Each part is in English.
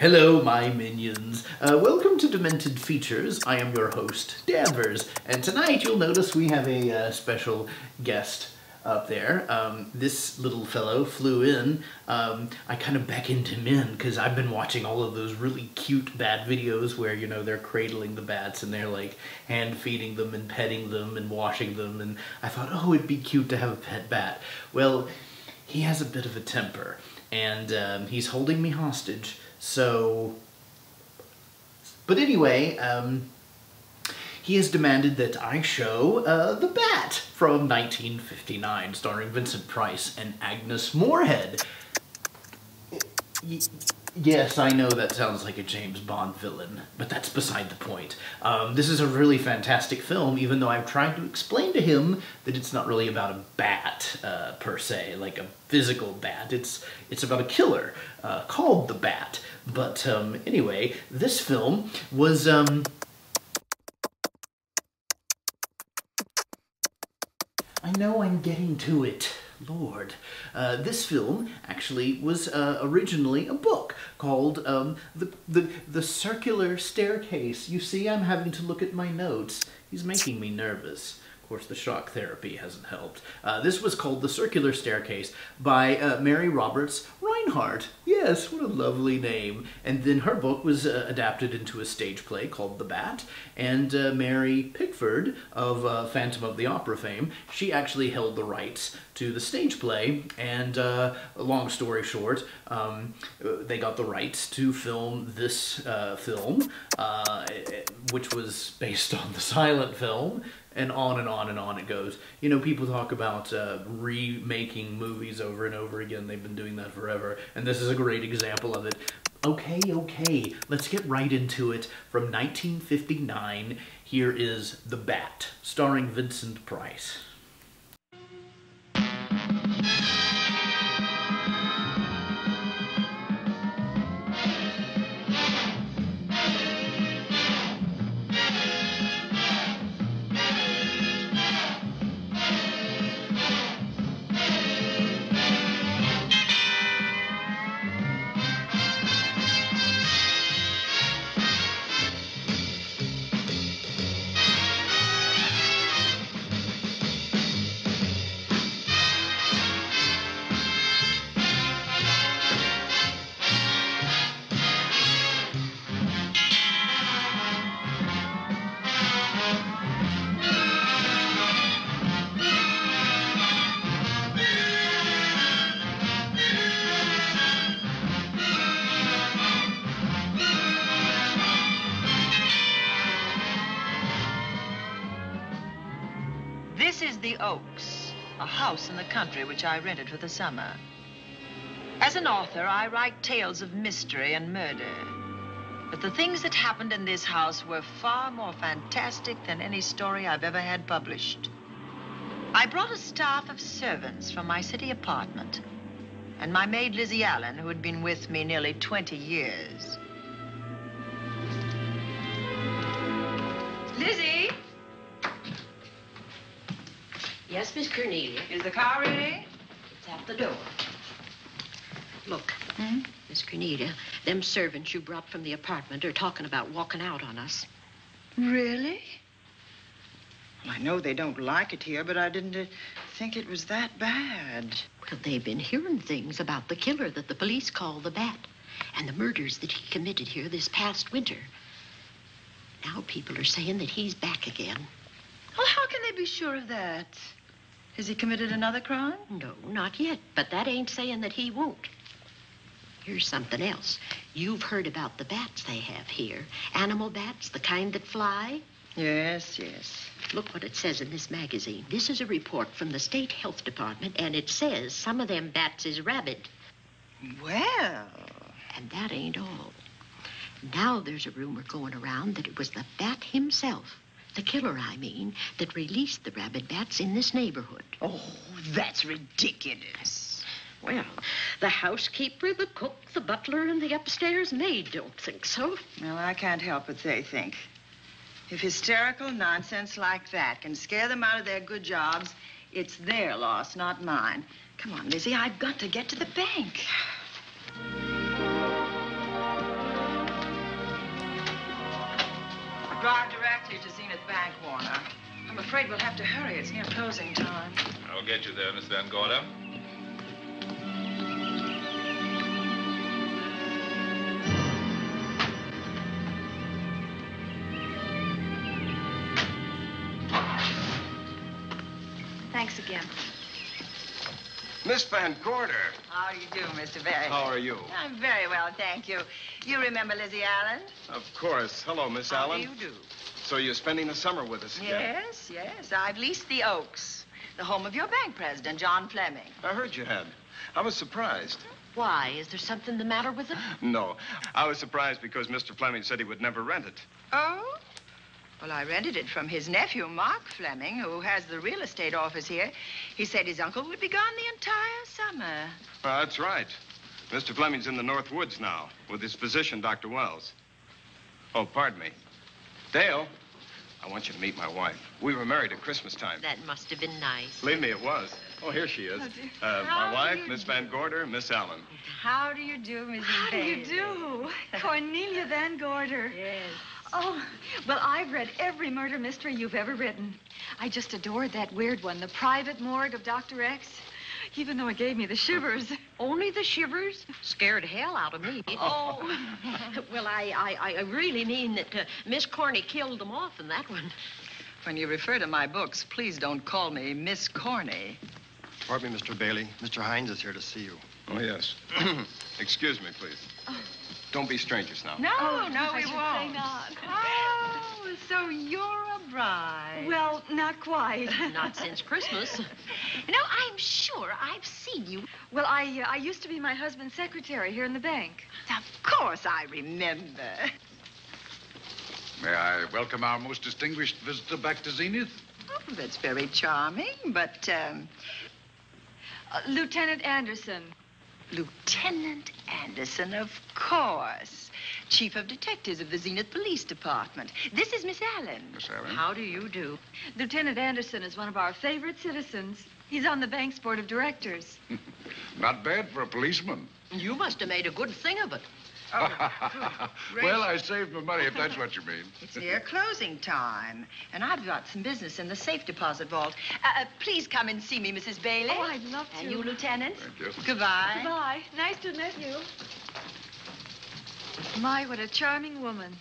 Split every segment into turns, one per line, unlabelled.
Hello, my minions. Welcome to Demented Features. I am your host, Danvers, and tonight you'll notice we have a special guest up there. This little fellow flew in. I kind of beckoned him in because I've been watching all of those really cute bat videos where, you know, they're cradling the bats and they're like hand feeding them and petting them and washing them, and I thought, oh, it'd be cute to have a pet bat. Well, he has a bit of a temper, and he's holding me hostage. So, but anyway, he has demanded that I show The Bat from 1959, starring Vincent Price and Agnes Moorehead. Yes, I know that sounds like a James Bond villain, but that's beside the point. This is a really fantastic film, even though I've tried to explain to him that it's not really about a bat, per se, like a physical bat. It's about a killer called the Bat. But anyway, this film was... I know I'm getting to it. Lord. This film actually was originally a book called The Circular Staircase. You see, I'm having to look at my notes. He's making me nervous. Of course, the shock therapy hasn't helped. This was called The Circular Staircase by Mary Roberts Reinhardt. Yes, what a lovely name. And then her book was adapted into a stage play called The Bat, and Mary Pickford of Phantom of the Opera fame, she actually held the rights to the stage play, and long story short, they got the rights to film this film, which was based on the silent film, and on and on and on it goes. You know, people talk about remaking movies over and over again. They've been doing that forever, and this is a great example of it. Okay, let's get right into it. From 1959, here is The Bat, starring Vincent Price.
This is the Oaks, a house in the country which I rented for the summer. As an author, I write tales of mystery and murder. But the things that happened in this house were far more fantastic than any story I've ever had published. I brought a staff of servants from my city apartment, and my maid Lizzie Allen, who had been with me nearly 20 years. Lizzie?
Yes, Miss Cornelia.
Is the car ready?
It's at the door. Look, Miss Cornelia, them servants you brought from the apartment are talking about walking out on us.
Really?
Well, I know they don't like it here, but I didn't think it was that bad.
Well, they've been hearing things about the killer that the police call the Bat and the murders that he committed here this past winter. Now people are saying that he's back again.
Well, how can they be sure of that? Has he committed another crime?
No, not yet, but that ain't saying that he won't. Here's something else. You've heard about the bats they have here. Animal bats, the kind that fly.
Yes.
Look what it says in this magazine. This is a report from the State Health Department, and it says some of them bats is rabid.
Well.
And that ain't all. Now there's a rumor going around that it was the Bat himself, the killer, I mean, that released the rabid bats in this neighborhood.
Oh, that's ridiculous.
Well, the housekeeper, the cook, the butler, and the upstairs maid don't think so.
Well, I can't help what they think. If hysterical nonsense like that can scare them out of their good jobs, it's their loss, not mine. Come on, Lizzie, I've got to get to the bank. directly to Zenith Bank, Warner. I'm afraid we'll have to hurry. It's near closing time.
I'll get you there, Miss Van Gorder.
Thanks again.
Miss Van Gorder.
How do you do, Mr. Barry?
How are you?
I'm very well, thank you. You remember Lizzie Allen?
Of course. Hello, Miss
How
Allen.
do you do?
So you're spending the summer with us again?
Yes. I've leased the Oaks, the home of your bank president, John Fleming.
I heard you had. I was surprised.
Why? Is there something the matter with it?
No. I was surprised because Mr. Fleming said he would never rent it.
Oh? Well, I rented it from his nephew, Mark Fleming, who has the real estate office here. He said his uncle would be gone the entire summer.
Well, that's right. Mr. Fleming's in the North Woods now with his physician, Dr. Wells. Oh, pardon me. Dale, I want you to meet my wife. We were married at Christmas time.
That must have been nice.
Believe me, it was. Oh, here she is. My wife, Miss Van Gorder, Miss Allen.
How do you do, Mrs.
How do you
Bailey?
do? Cornelia Van Gorder.
Yes.
Oh, well, I've read every murder mystery you've ever written. I just adored that weird one, The Private Morgue of Dr. X, even though it gave me the shivers.
Only the shivers? Scared hell out of me.
Oh.
Well, I really mean that Miss Corney killed them off in that one.
When you refer to my books, please don't call me Miss Corney.
Pardon me, Mr. Bailey. Mr. Hines is here to see you.
Oh, yes. Excuse me, please. Don't be strangers now.
No,
Oh,
no,
I
we
should
won't.
say not.
Oh, so you're a bride.
Well, not quite.
Not since Christmas.
No, I'm sure I've seen you. Well, I used to be my husband's secretary here in the bank.
Of course I remember.
May I welcome our most distinguished visitor back to Zenith?
Oh, that's very charming, but,
Lieutenant Anderson.
Lieutenant Anderson, of course. Chief of Detectives of the Zenith Police Department. This is Miss Allen.
Miss Allen?
How do you do?
Lieutenant Anderson is one of our favorite citizens. He's on the bank's board of directors.
Not bad for a policeman.
You must have made a good thing of it.
Well, I saved my money, if that's what you mean.
It's near closing time, and I've got some business in the safe deposit vault. Please come and see me, Mrs. Bailey.
Oh, I'd love to.
And you, Lieutenant.
Thank you.
Goodbye.
Goodbye. Nice to meet you. My, what a charming woman.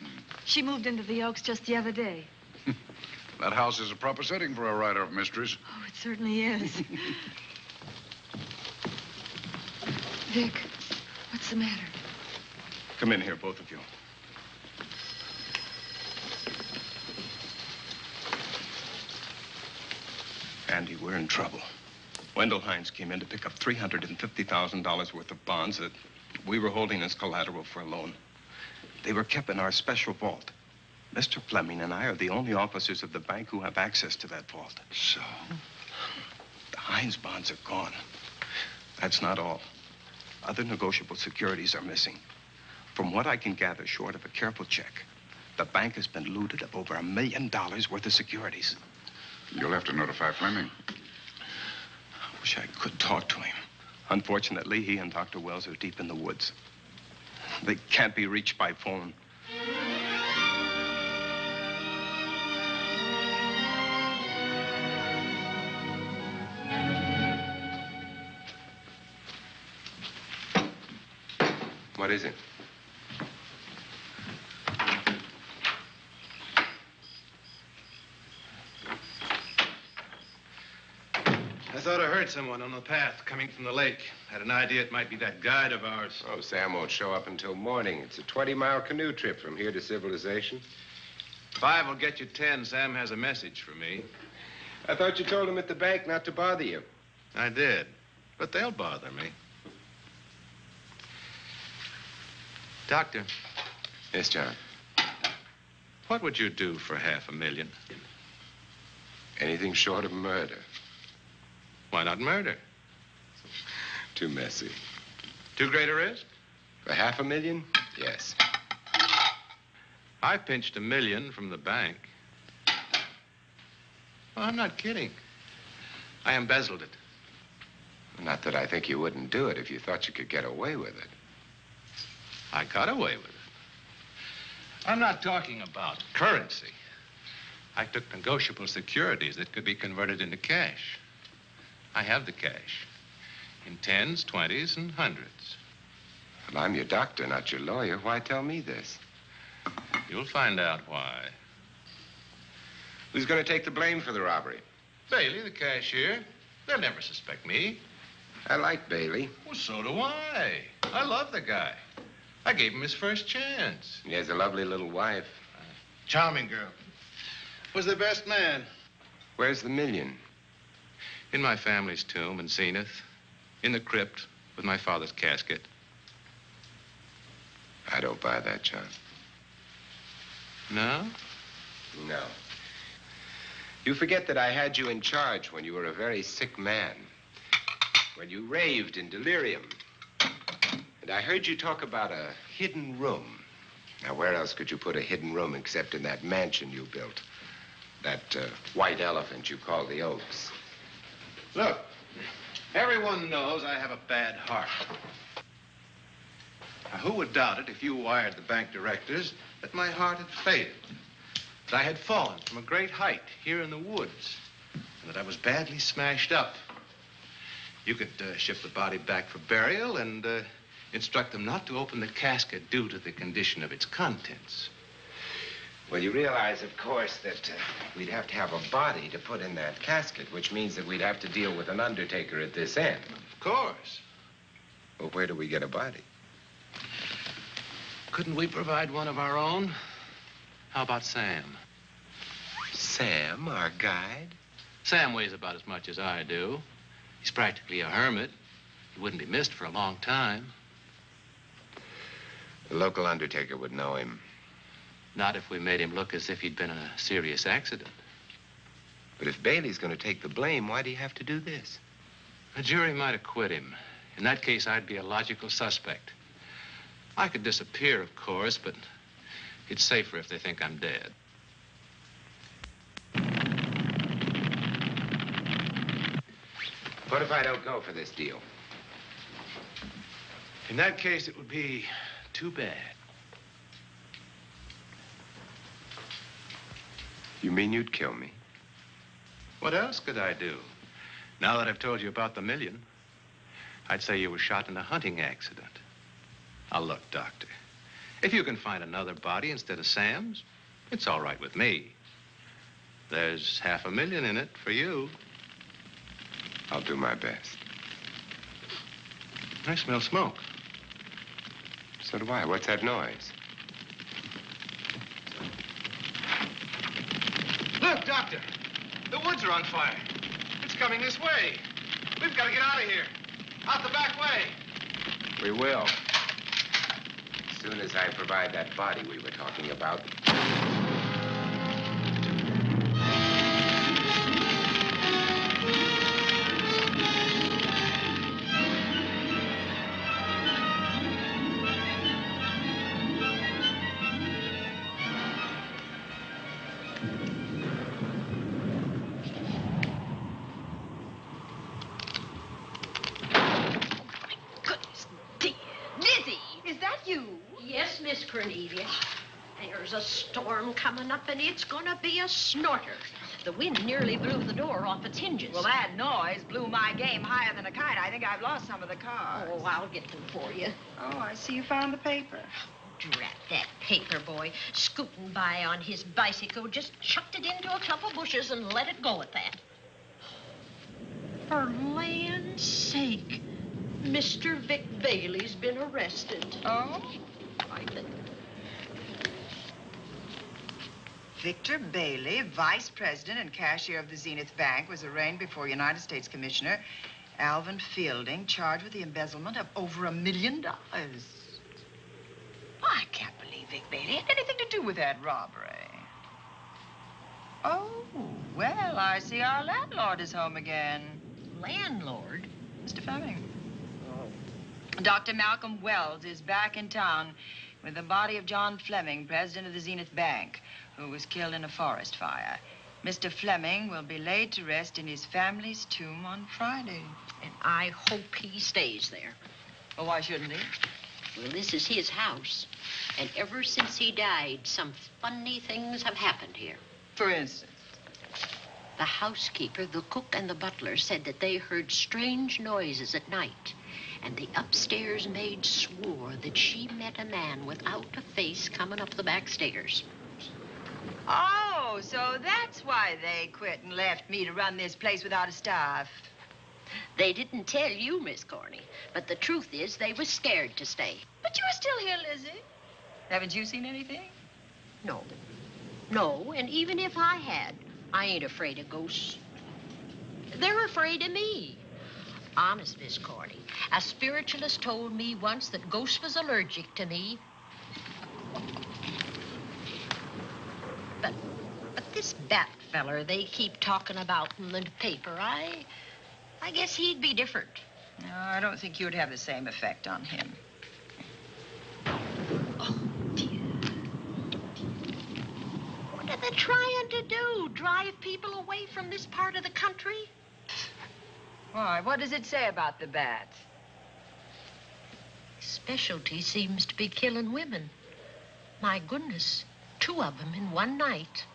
She moved into the Oaks just the other day.
That house is a proper setting for a writer of mysteries.
Oh, it certainly is. Vic, what's the matter?
Come in here, both of you. Andy, we're in trouble. Wendell Hines came in to pick up $350,000 worth of bonds that we were holding as collateral for a loan. They were kept in our special vault. Mr. Fleming and I are the only officers of the bank who have access to that vault.
So?
The Hines bonds are gone. That's not all. Other negotiable securities are missing. From what I can gather, short of a careful check, the bank has been looted of over $1 million worth of securities.
You'll have to notify Fleming.
I wish I could talk to him. Unfortunately, he and Dr. Wells are deep in the woods. They can't be reached by phone.
What is it?
I thought I heard someone on the path coming from the lake. Had an idea it might be that guide of ours.
Oh, Sam won't show up until morning. It's a 20-mile canoe trip from here to civilization.
5 will get you 10. Sam has a message for me.
I thought you told him at the bank not to bother you.
I did, but they'll bother me. Doctor,
Yes, John.
what would you do for $500,000?
Anything short of murder.
Why not murder?
Too messy.
Too great a risk?
For $500,000? Yes.
I pinched $1 million from the bank. Well, I'm not kidding. I embezzled it.
Not that I think you wouldn't do it if you thought you could get away with it.
I got away with it. I'm not talking about currency. I took negotiable securities that could be converted into cash. I have the cash in 10s, 20s, and 100s.
Well, I'm your doctor, not your lawyer. Why tell me this?
You'll find out why.
Who's going to take the blame for the robbery?
Bailey, the cashier. They'll never suspect me.
I like Bailey.
Well, so do I. I love the guy. I gave him his first chance.
He has a lovely little wife.
Charming girl. Was the best man.
Where's the $1 million?
In my family's tomb in Zenith. In the crypt with my father's casket.
I don't buy that, John.
No?
No. You forget that I had you in charge when you were a very sick man. When you raved in delirium. And I heard you talk about a hidden room. Now, where else could you put a hidden room except in that mansion you built? That white elephant you call the Oaks.
Look, everyone knows I have a bad heart. Now, who would doubt it if you wired the bank directors that my heart had failed? That I had fallen from a great height here in the woods, and that I was badly smashed up. You could ship the body back for burial and instruct them not to open the casket due to the condition of its contents.
Well, you realize, of course, that we'd have to have a body to put in that casket, which means that we'd have to deal with an undertaker at this end.
Of course.
Well, where do we get a body?
Couldn't we provide one of our own? How about Sam?
Sam, our guide?
Sam weighs about as much as I do. He's practically a hermit. He wouldn't be missed for a long time.
The local undertaker would know him.
Not if we made him look as if he'd been in a serious accident.
But if Bailey's going to take the blame, why'd he have to do this?
A jury might acquit him. In that case, I'd be a logical suspect. I could disappear, of course, but it's safer if they think I'm dead.
What if I don't go for this deal?
In that case, it would be too bad.
You mean you'd kill me?
What else could I do? Now that I've told you about the $1 million, I'd say you were shot in a hunting accident. Now, look, Doctor, if you can find another body instead of Sam's, it's all right with me. There's $500,000 in it for you.
I'll do my best.
I smell smoke.
So do I. What's that noise?
Look, Doctor, the woods are on fire. It's coming this way. We've got to get out of here. Out the back way.
We will. As soon as I provide that body we were talking about.
There's a storm coming up, and it's gonna be a snorter. The wind nearly blew the door off its hinges.
Well, that noise blew my game higher than a kite. I think I've lost some of the cars.
Oh, I'll get them for you.
Oh, I see you found the paper.
Drat that paper boy. Scooting by on his bicycle, just chucked it into a clump of bushes and let it go at that. For land's sake, Mr. Vic Bailey's been arrested.
Oh?
I think.
Victor Bailey, vice president and cashier of the Zenith Bank, was arraigned before United States Commissioner Alvin Fielding, charged with the embezzlement of over $1 million. I can't believe Vic Bailey had anything to do with that robbery. Oh, well, I see our landlord is home again.
Landlord?
Mr. Fleming. Oh. Dr. Malcolm Wells is back in town with the body of John Fleming, president of the Zenith Bank, who was killed in a forest fire. Mr. Fleming will be laid to rest in his family's tomb on Friday.
And I hope he stays there.
Well, why shouldn't he?
Well, this is his house. And ever since he died, some funny things have happened here.
For instance?
The housekeeper, the cook, and the butler said that they heard strange noises at night. And the upstairs maid swore that she met a man without a face coming up the back stairs.
Oh, so that's why they quit and left me to run this place without a staff.
They didn't tell you, Miss Corney, but the truth is they were scared to stay.
But you're still here, Lizzie. Haven't you seen anything?
No. No, and even if I had, I ain't afraid of ghosts. They're afraid of me. Honest, Miss Corney, a spiritualist told me once that ghosts was allergic to me. But this bat feller they keep talking about in the paper, I guess he'd be different.
No, I don't think you'd have the same effect on him.
Oh, dear. What are they trying to do? Drive people away from this part of the country?
Why, what does it say about the bat?
Specialty seems to be killing women. My goodness, 2 of them in one night.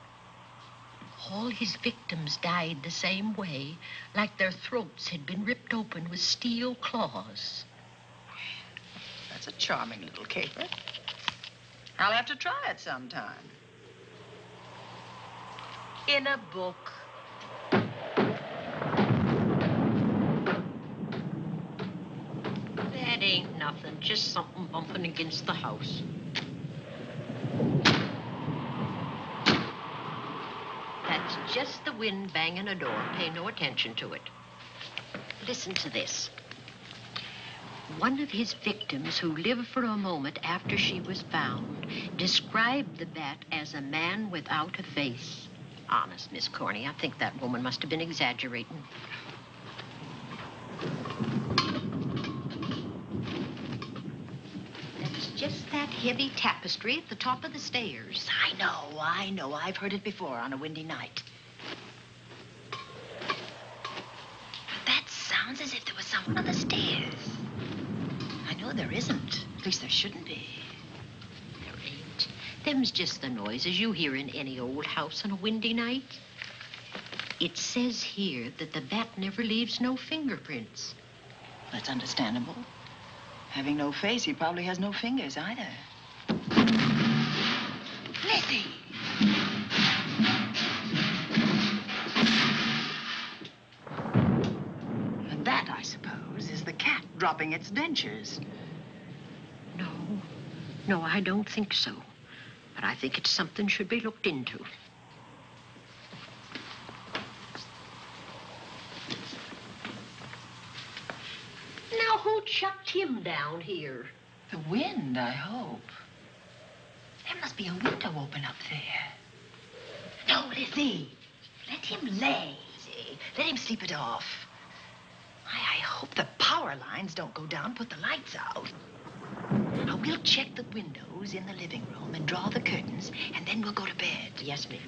All his victims died the same way, like their throats had been ripped open with steel claws.
That's a charming little caper. I'll have to try it sometime.
In a book. That ain't nothing, just something bumping against the house. That's just the wind banging a door. Pay no attention to it. Listen to this. One of his victims who lived for a moment after she was found described the bat as a man without a face. Honest, Miss Corney, I think that woman must have been exaggerating. That's just that heavy tapestry at the top of the stairs.
I know. I've heard it before on a windy night. That sounds as if there was someone on the stairs. I know there isn't. At least there shouldn't be.
There ain't. Them's just the noises you hear in any old house on a windy night. It says here that the bat never leaves no fingerprints.
That's understandable. Having no face, he probably has no fingers either. Lizzie! And that, I suppose, is the cat dropping its dentures.
No, I don't think so. But I think it's something should be looked into. Now, who chucked him down here?
The wind, I hope. There must be a window open up there. No, Lizzie. Let him lay. Let him sleep it off. I hope the power lines don't go down, put the lights out. Now, we'll check the windows in the living room and draw the curtains, and then we'll go to bed.
Yes, ma'am.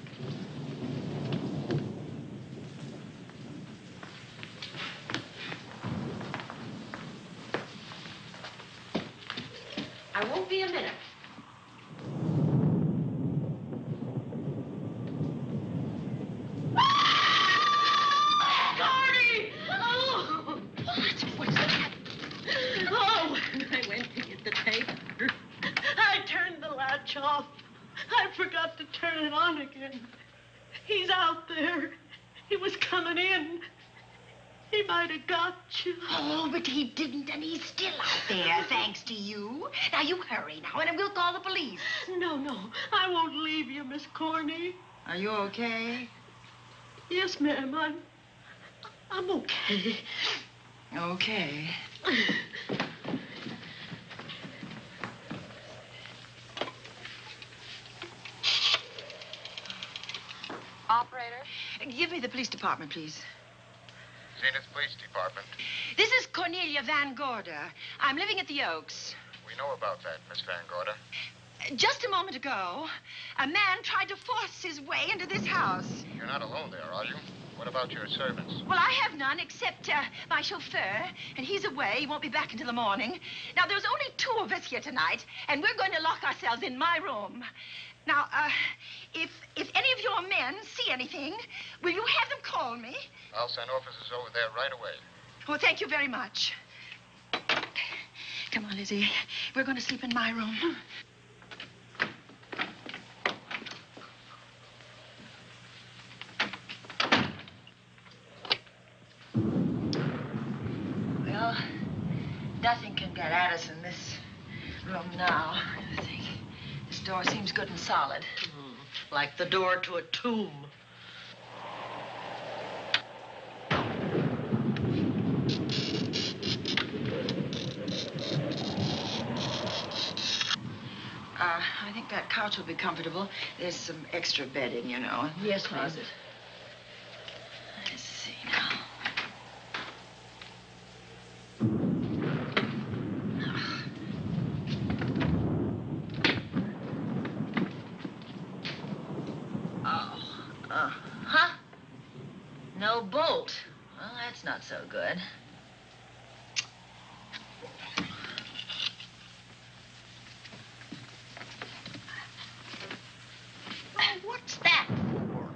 I won't be a minute. Gordy! Oh!
What's that?
Oh, when I went to get the tape, I turned the latch off. I forgot to turn it on again. He's out there. He was coming in. He might have got you.
Oh, but he didn't, and he's still out there, thanks to you. Now, you hurry now, and we'll call the police.
No, I won't leave you, Miss Corney.
Are you okay?
Yes, ma'am, I'm okay.
Okay.
Operator?
Give me the police department, please.
Zenith Police Department.
This is Cornelia Van Gorder. I'm living at the Oaks.
We know about that, Miss Van Gorder.
Just a moment ago, a man tried to force his way into this house.
You're not alone there, are you?
What about your servants?
Well, I have none except my chauffeur, and he's away. He won't be back until the morning. Now, there's only 2 of us here tonight, and we're going to lock ourselves in my room. Now, if any of your men see anything, will you have them call me?
I'll send officers over there right away.
Well, thank you very much. Come on, Lizzie. We're going to sleep in my room. Well, nothing can get at us in this room now, I think. This door seems good and solid.
Like the door to a tomb.
I think that couch will be comfortable. There's some extra bedding, you know.
Yes, please.
Let's see now. Huh? No bolt. Well, that's not so good.
What's that for?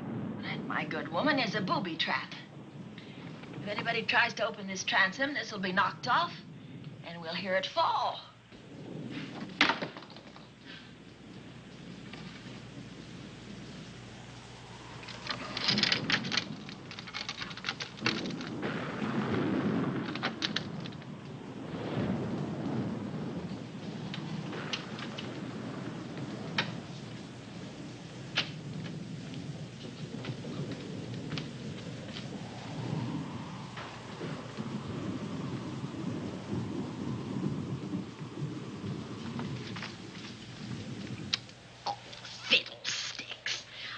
That, my good woman, is a booby trap. If anybody tries to open this transom, this will be knocked off, and we'll hear it fall.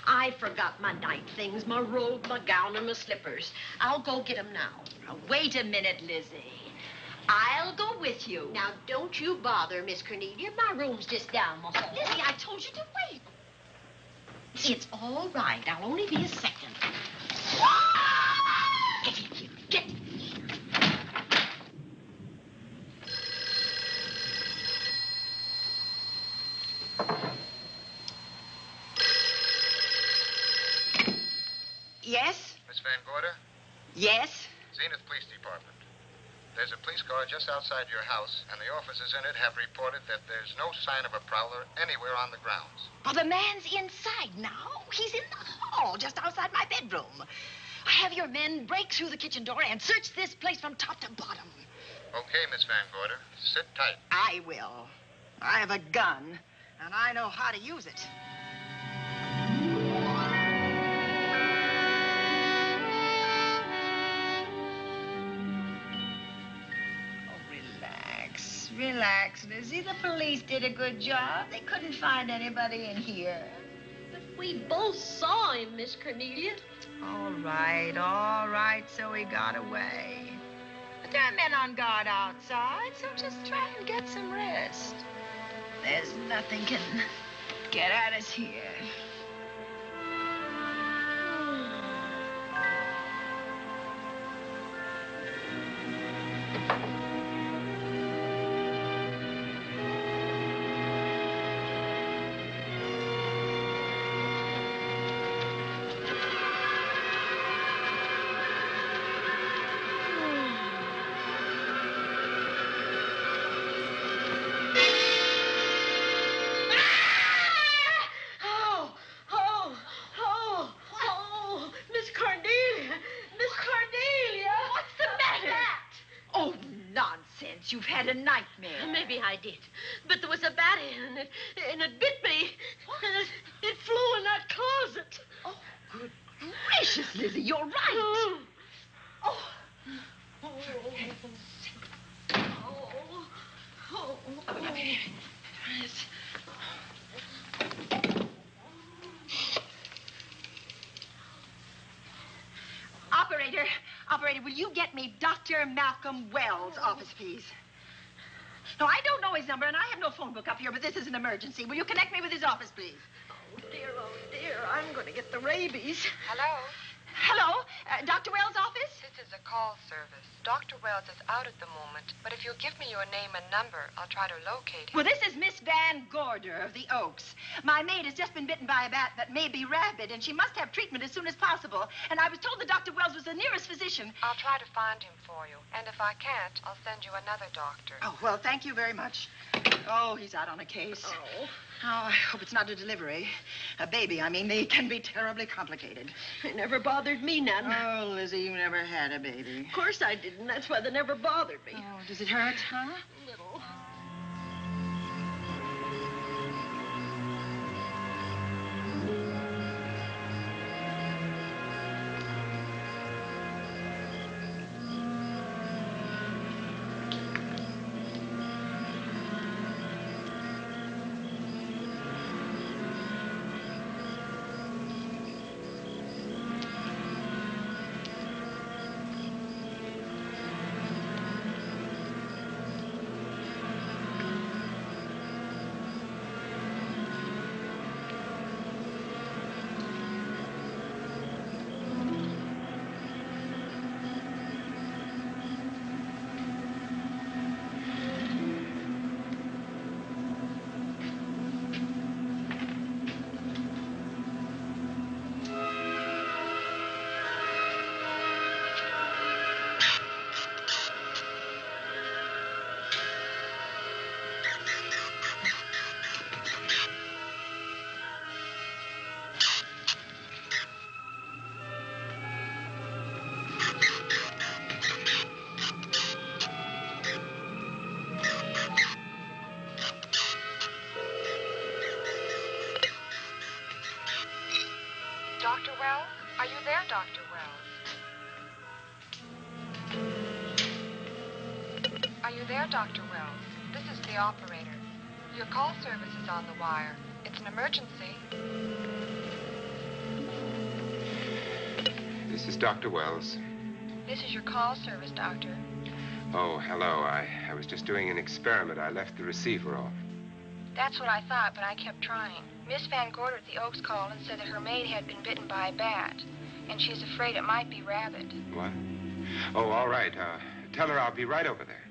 I forgot my night things, my robe, my gown, and my slippers. I'll go get them now.
Now, wait a minute, Lizzie. I'll go with you.
Now, don't you bother, Miss Cornelia. My room's just down the hall.
Lizzie, I told you to wait.
It's all right. I'll only be a second. Get in here. Get in here.
Yes?
Miss Van Gorder?
Yes?
Zenith Police Department. There's a police car just outside your house, and the officers in it have reported that there's no sign of a prowler anywhere on the grounds.
Well, the man's inside now. He's in the hall, just outside my bedroom. Have your men break through the kitchen door and search this place from top to bottom.
Okay, Miss Van Gorder. Sit tight.
I will. I have a gun, and I know how to use it. Relax, Lizzie. The police did a good job. They couldn't find anybody in here.
But we both saw him, Miss Cornelia.
All right. So he got away. But there are men on guard outside, so just try and get some rest. There's nothing can get at us here. You've had a nightmare.
Maybe I did. But there was a bat in it, and it bit me. And it flew in that closet.
Oh, good gracious, Lizzie, you're right. Operator, will you get me Dr. Malcolm Wells' office, please? No, I don't know his number, and I have no phone book up here, but this is an emergency. Will you connect me with his office, please?
Oh, dear, I'm going to get the rabies.
Hello? Hello? Dr. Wells' office?
This is a call service. Dr. Wells is out at the moment, but if you'll give me your name and number, I'll try to locate him.
Well, this is Miss Van Gorder of the Oaks. My maid has just been bitten by a bat that may be rabid, and she must have treatment as soon as possible. And I was told that Dr. Wells was the nearest physician.
I'll try to find him for you, and if I can't, I'll send you another doctor.
Oh, well, thank you very much. Oh, he's out on a case.
Oh.
Oh, I hope it's not a delivery. A baby, I mean. They can be terribly complicated.
It never bothered me none.
Oh, Lizzie, you never had a baby.
Of course I didn't. That's why they never bothered me.
Oh, does it hurt, huh?
A little.
Dr. Wells? Are you there, Dr. Wells? Are you there, Dr. Wells? This is the operator. Your call service is on the wire. It's an emergency.
This is Dr. Wells.
This is your call service, Doctor.
Oh, hello. I was just doing an experiment. I left the receiver off.
That's what I thought, but I kept trying. Miss Van Gorder at the Oaks called and said that her maid had been bitten by a bat, and she's afraid it might be rabid.
What? Oh, all right. Tell her I'll be right over there.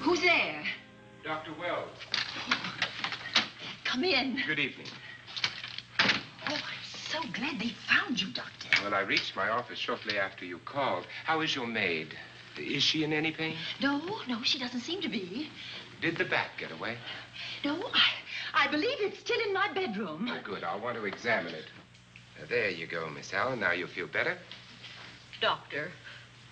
Who's there?
Dr. Wells.
Come in.
Good evening.
Oh, I'm so glad they found you, Doctor.
Well, I reached my office shortly after you called. How is your maid? Is she in any pain?
No, she doesn't seem to be.
Did the bat get away?
No, I believe it's still in my bedroom.
Oh, good. I'll want to examine it. There you go, Miss Allen. Now you feel better?
Doctor,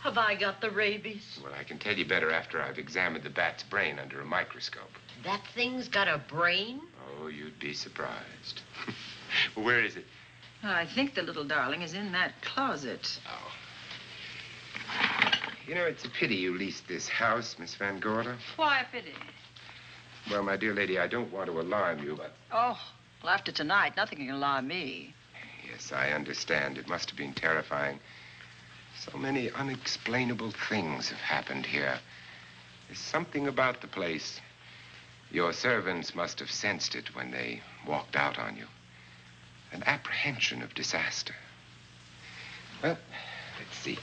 have I got the rabies?
Well, I can tell you better after I've examined the bat's brain under a microscope.
That thing's got a brain?
Oh, you'd be surprised. Where is it?
I think the little darling is in that closet.
Oh. You know, it's a pity you leased this house, Miss Van Gorder.
Why a pity?
Well, my dear lady, I don't want to alarm you, but...
Oh, Well, after tonight, nothing can alarm me.
Yes, I understand. It must have been terrifying. So many unexplainable things have happened here. There's something about the place. Your servants must have sensed it when they walked out on you. An apprehension of disaster. Well, let's see.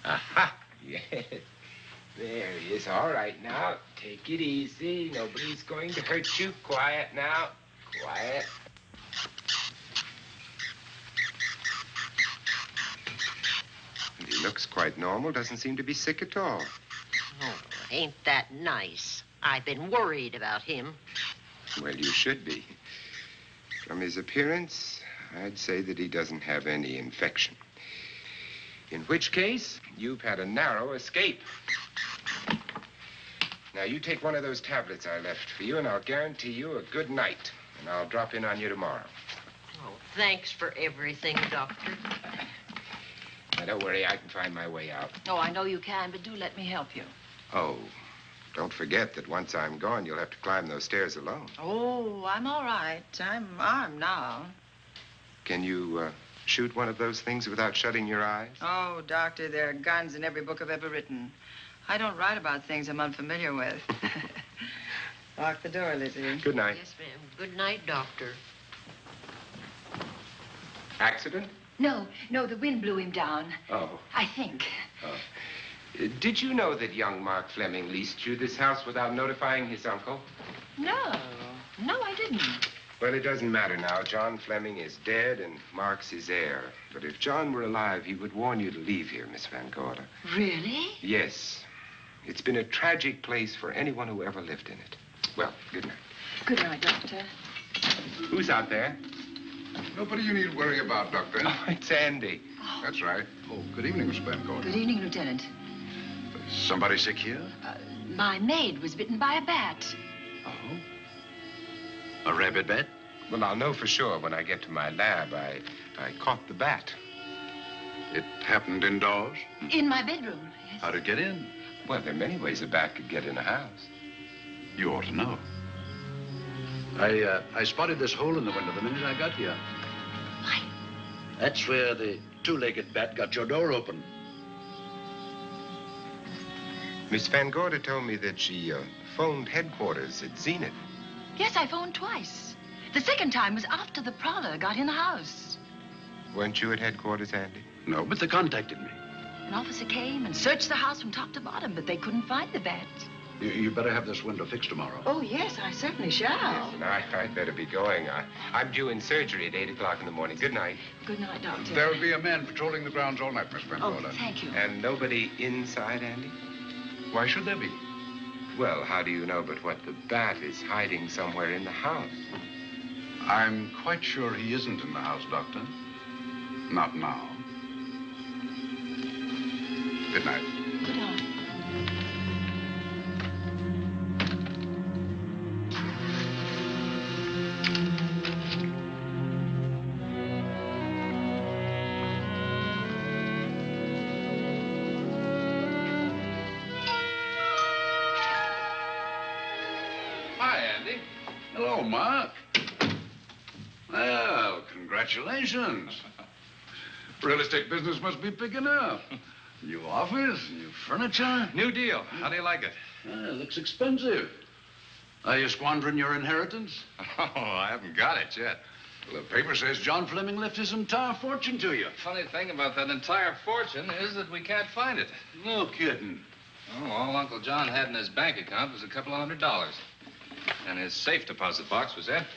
Aha! Yes. There he is. All right, now. Take it easy. Nobody's going to hurt you. Quiet now. Quiet. And he looks quite normal. Doesn't seem to be sick at all.
Oh, ain't that nice? I've been worried about him.
Well, you should be. From his appearance, I'd say that he doesn't have any infection. In which case, you've had a narrow escape. Now, you take one of those tablets I left for you, and I'll guarantee you a good night. And I'll drop in on you tomorrow.
Oh, thanks for everything, Doctor.
Now, don't worry, I can find my way out.
Oh, I know you can, but do let me help you.
Oh, don't forget that once I'm gone, you'll have to climb those stairs alone.
Oh, I'm all right. I'm armed now.
Can you shoot one of those things without shutting your eyes?
Oh, Doctor, there are guns in every book I've ever written. I don't write about things I'm unfamiliar with. Lock the door, Lizzie.
Good night.
Yes, ma'am. Good night, Doctor.
Accident?
No, the wind blew him down.
Oh.
I think.
Oh. Did you know that young Mark Fleming leased you this house without notifying his uncle?
No, I didn't.
Well, it doesn't matter now. John Fleming is dead, and Mark's his heir. But if John were alive, he would warn you to leave here, Miss Van Gorder.
Really?
Yes. It's been a tragic place for anyone who ever lived in it. Well, good night.
Good night, Doctor.
Who's out there?
Nobody you need worry about, Doctor.
Oh, it's Andy.
Oh. That's right. Oh, good evening, Miss Van Gorder.
Good evening, Lieutenant.
Somebody sick here?
My maid was bitten by a bat.
Oh? A rabid bat?
Well, I'll know for sure when I get to my lab. I caught the bat.
It happened indoors?
In my bedroom, yes.
How'd it get in?
Well, there are many ways a bat could get in a house.
You ought to know. I spotted this hole in the window the minute I got here.
Why?
That's where the two-legged bat got your door open.
Miss Van Gorder told me that she phoned headquarters at Zenith.
Yes, I phoned twice. The second time was after the prowler got in the house.
Weren't you at headquarters, Andy?
No, but they contacted me.
An officer came and searched the house from top to bottom, but they couldn't find the bat.
You better have this window fixed tomorrow.
Oh, yes, I certainly shall.
Yes, and I'd better be going. I'm due in surgery at 8 o'clock in the morning. Good night.
Good night, Doctor.
There'll be a man patrolling the grounds all night, Miss Van
Oh,
Gorder.
thank you.
And nobody inside, Andy?
Why should there be?
Well, how do you know but what the bat is hiding somewhere in the house?
I'm quite sure he isn't in the house, Doctor. Not now. Good night.
Good night.
Hi, Andy. Hello, Mark. Well, congratulations. Real estate business must be picking up. New office, new furniture.
New deal. How do you like it?
It looks expensive. Are you squandering your inheritance?
Oh, I haven't got it yet.
Well, the paper says John Fleming left his entire fortune to you.
Funny thing about that entire fortune is that we can't find it.
No kidding.
Oh, all Uncle John had in his bank account was a couple of $100. And his safe deposit box was empty.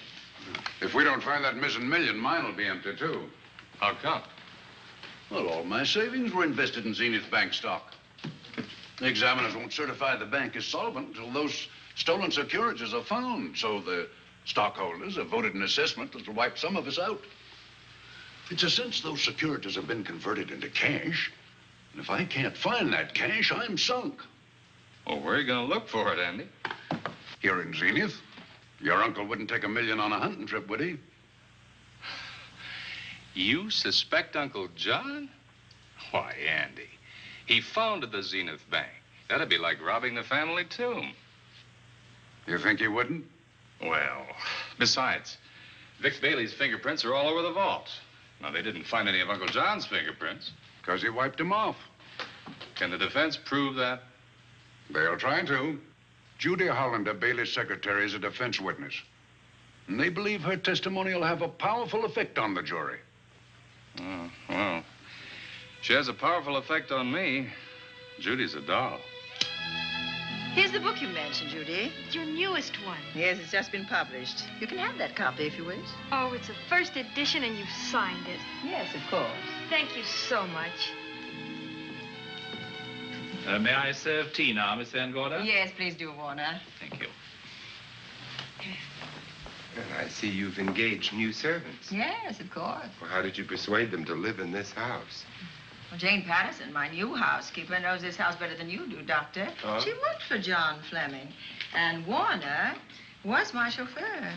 If we don't find that missing million, mine will be empty, too.
How come?
Well, all my savings were invested in Zenith Bank stock. The examiners won't certify the bank as solvent until those stolen securities are found. So the stockholders have voted an assessment that'll wipe some of us out. It's a since those securities have been converted into cash. And if I can't find that cash, I'm sunk.
Well, where are you going to look for it, Andy?
Here in Zenith. Your uncle wouldn't take $1 million on a hunting trip, would he?
You suspect Uncle John? Why, Andy, he founded the Zenith Bank. That'd be like robbing the family tomb.
You think he wouldn't?
Well, besides, Vic Bailey's fingerprints are all over the vault. Now, they didn't find any of Uncle John's fingerprints.
Because he wiped them off.
Can the defense prove that?
They'll try to. Judy Hollander, Bailey's secretary, is a defense witness. And they believe her testimony will have a powerful effect on the jury.
Oh, well, she has a powerful effect on me. Judy's a doll.
Here's the book you mentioned, Judy.
It's your newest one.
Yes, it's just been published. You can have that copy if you wish.
Oh, it's a first edition and you've signed it.
Yes, of course.
Thank you so much.
May I serve tea now, Miss Van Gorder?
Yes, please do, Warner.
Thank you.
Well, I see you've engaged new servants.
Yes, of course.
Well, how did you persuade them to live in this house?
Well, Jane Patterson, my new housekeeper, knows this house better than you do, Doctor.
Oh?
She worked for John Fleming. And Warner was my chauffeur.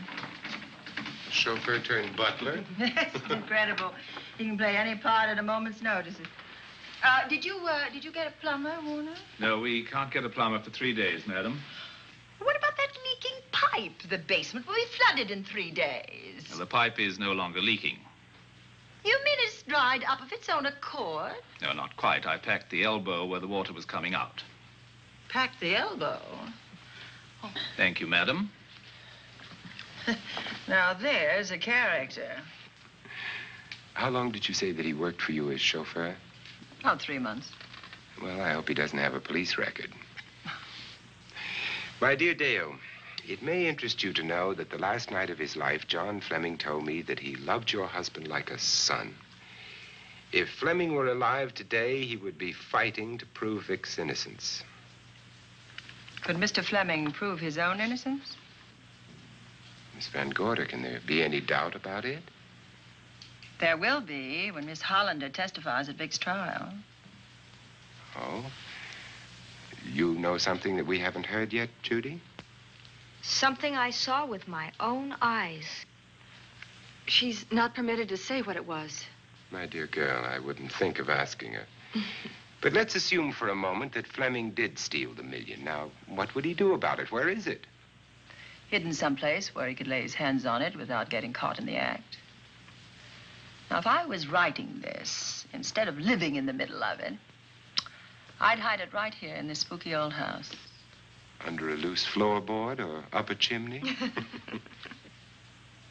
Chauffeur turned butler?
Yes, it's incredible. He can play any part at a moment's notice. Did you get a plumber, Warner?
No, we can't get a plumber for 3 days, madam.
What about that leaking pipe? The basement will be flooded in 3 days.
Well, the pipe is no longer leaking.
You mean it's dried up of its own accord?
No, not quite. I packed the elbow where the water was coming out.
Packed the elbow?
Oh. Thank you, madam.
Now, there's a character.
How long did you say that he worked for you as chauffeur?
About 3 months.
Well, I hope he doesn't have a police record. My dear Dale, it may interest you to know that the last night of his life, John Fleming told me that he loved your husband like a son. If Fleming were alive today, he would be fighting to prove Vic's innocence.
Could Mr. Fleming prove his own innocence?
Miss Van Gorder, can there be any doubt about it?
There will be when Miss Hollander testifies at Vic's trial.
Oh? You know something that we haven't heard yet, Judy?
Something I saw with my own eyes. She's not permitted to say what it was.
My dear girl, I wouldn't think of asking her. But let's assume for a moment that Fleming did steal the $1 million. Now, what would he do about it? Where is it?
Hidden someplace where he could lay his hands on it without getting caught in the act. Now, if I was writing this, instead of living in the middle of it, I'd hide it right here in this spooky old house.
Under a loose floorboard or up a chimney?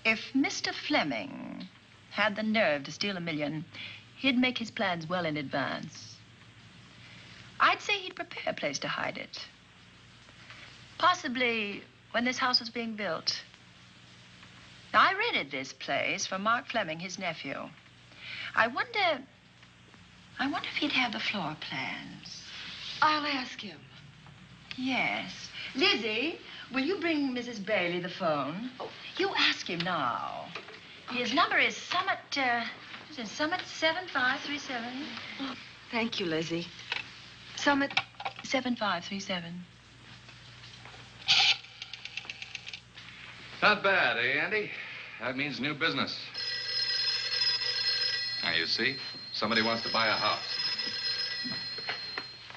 If Mr. Fleming had the nerve to steal $1 million, he'd make his plans well in advance. I'd say he'd prepare a place to hide it. Possibly when this house was being built. Now, I rented this place from Mark Fleming, his nephew. I wonder if he'd have the floor plans.
I'll ask him.
Yes. Lizzie, will you bring Mrs. Bailey the phone? Oh, you ask him now. Okay. His number is Summit 7537.
Oh, thank you, Lizzie. Summit
7537.
Not bad, eh, Andy? That means new business. Now, you see, somebody wants to buy a house.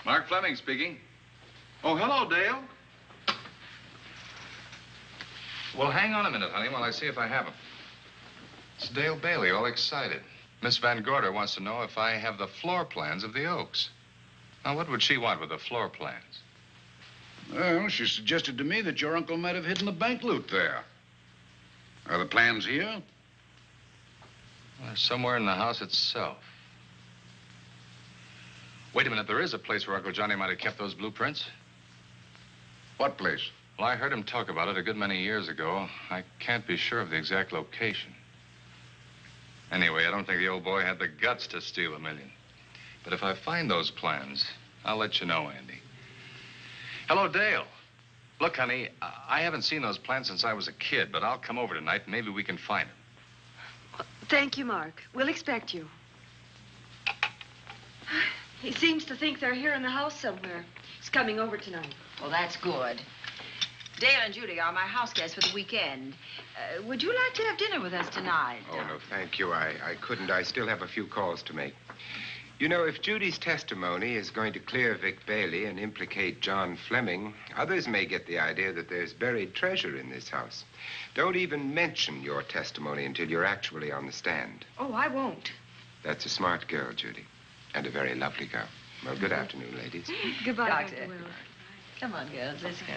Mark Fleming speaking. Oh, hello, Dale. Well, hang on a minute, honey, while I see if I have him. It's Dale Bailey, all excited. Miss Van Gorder wants to know if I have the floor plans of the Oaks. Now, what would she want with the floor plans?
Well, she suggested to me that your uncle might have hidden the bank loot there. Are the plans here?
Well, they're somewhere in the house itself. Wait a minute, there is a place where Uncle Johnny might have kept those blueprints.
What place?
Well, I heard him talk about it a good many years ago. I can't be sure of the exact location. Anyway, I don't think the old boy had the guts to steal $1 million. But if I find those plans, I'll let you know, Andy. Hello, Dale. Look, honey, I haven't seen those plans since I was a kid, but I'll come over tonight and maybe we can find them.
Thank you, Mark. We'll expect you. He seems to think they're here in the house somewhere. He's coming over tonight.
Well, that's good. Dale and Judy are my house guests for the weekend. Would you like to have dinner with us tonight?
Oh, no, thank you. I couldn't. I still have a few calls to make. You know, if Judy's testimony is going to clear Vic Bailey and implicate John Fleming, others may get the idea that there's buried treasure in this house. Don't even mention your testimony until you're actually on the stand.
Oh, I won't.
That's a smart girl, Judy, and a very lovely girl. Well, good afternoon, ladies.
Goodbye,
Doctor.
Dr. Wells.
Come on, girls, let's go.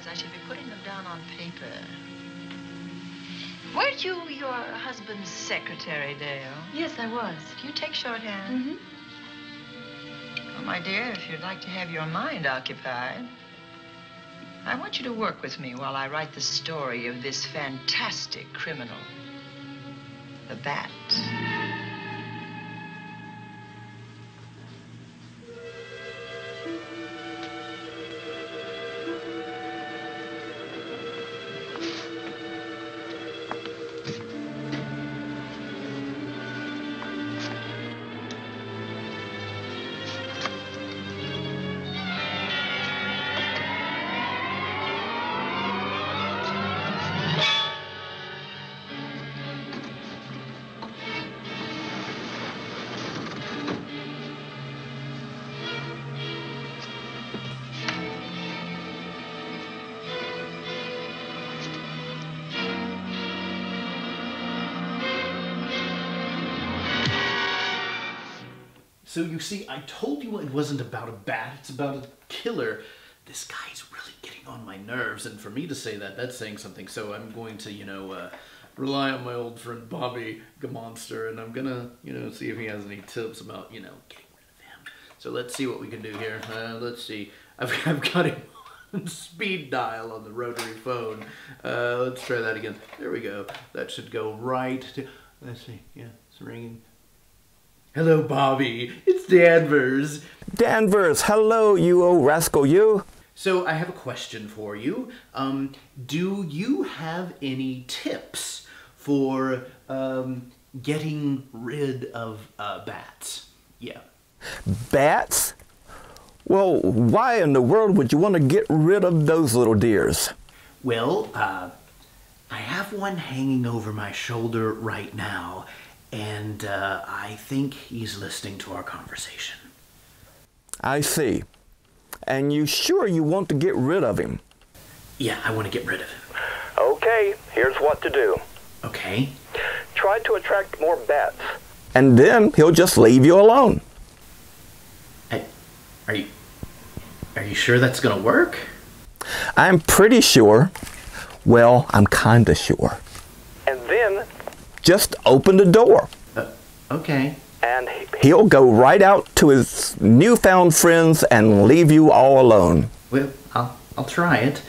I should be putting them down on paper. Weren't you your husband's secretary, Dale?
Yes, I was.
Do you take shorthand? Mm-hmm. Well, my dear, if you'd like to have your mind occupied, I want you to work with me while I write the story of this fantastic criminal, the Bat.
So you see, I told you it wasn't about a bat, it's about a killer. This guy's really getting on my nerves, and for me to say that, that's saying something. So I'm going to, rely on my old friend Bobby Gammonster, and I'm gonna, see if he has any tips about, getting rid of him. So let's see what we can do here. Let's see. I've got him on speed dial on the rotary phone. Let's try that again. There we go. That should go right to, let's see, yeah, it's ringing. Hello, Bobby. It's Danvers.
Danvers, hello, you old rascal, you.
So I have a question for you. Do you have any tips for getting rid of bats? Yeah.
Bats? Well, why in the world would you want to get rid of those little dears?
Well, I have one hanging over my shoulder right now. And I think he's listening to our conversation.
I see. And you sure you want to get rid of him?
Yeah, I want to get rid of him.
Okay, here's what to do.
Okay.
Try to attract more bats. And then he'll just leave you alone.
Are you sure that's going to work?
I'm pretty sure. Well, I'm kind of sure. And then just open the door.
Okay.
And he'll go right out to his newfound friends and leave you all alone.
Well, I'll try it.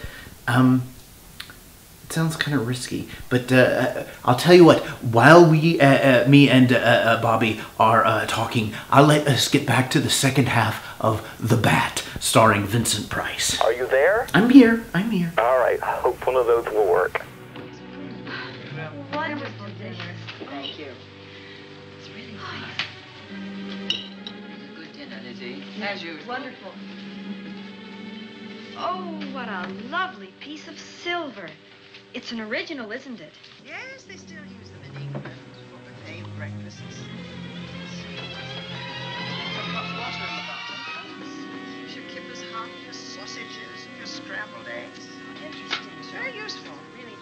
It sounds kind of risky, but I'll tell you what. While me and Bobby are talking, I'll let us get back to the second half of The Bat, starring Vincent Price.
Are you there?
I'm here. I'm here.
All right. I hope one of those will work.
Wonderful dinner.
Thank you. It's really nice. Good dinner, Lizzie. As usual.
Wonderful. Oh, what a lovely piece of silver. It's an original, isn't it?
Yes, they still use them in England for buffet breakfasts. Some hot water in the bottom. You should keep as hot your sausages and your scrambled eggs.
Interesting.
It's very useful.
Really nice.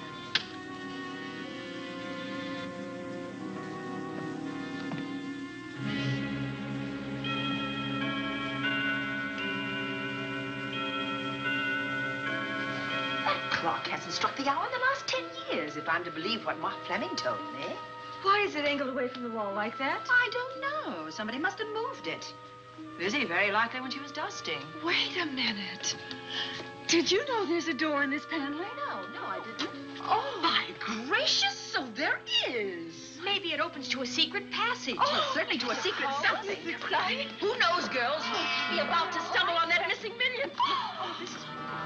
clock hasn't struck the hour in the last 10 years, if I'm to believe what Mark Fleming told me.
Why is it angled away from the wall like that?
I don't know. Somebody must have moved it. Lizzie, very likely when she was dusting.
Wait a minute. Did you know there's a door in this paneling?
No, I didn't.
Oh, my gracious, so there is.
Maybe it opens to a secret passage.
Oh, certainly to a secret something. Who knows, girls? We'll be about to stumble on that missing million.
Oh, this is...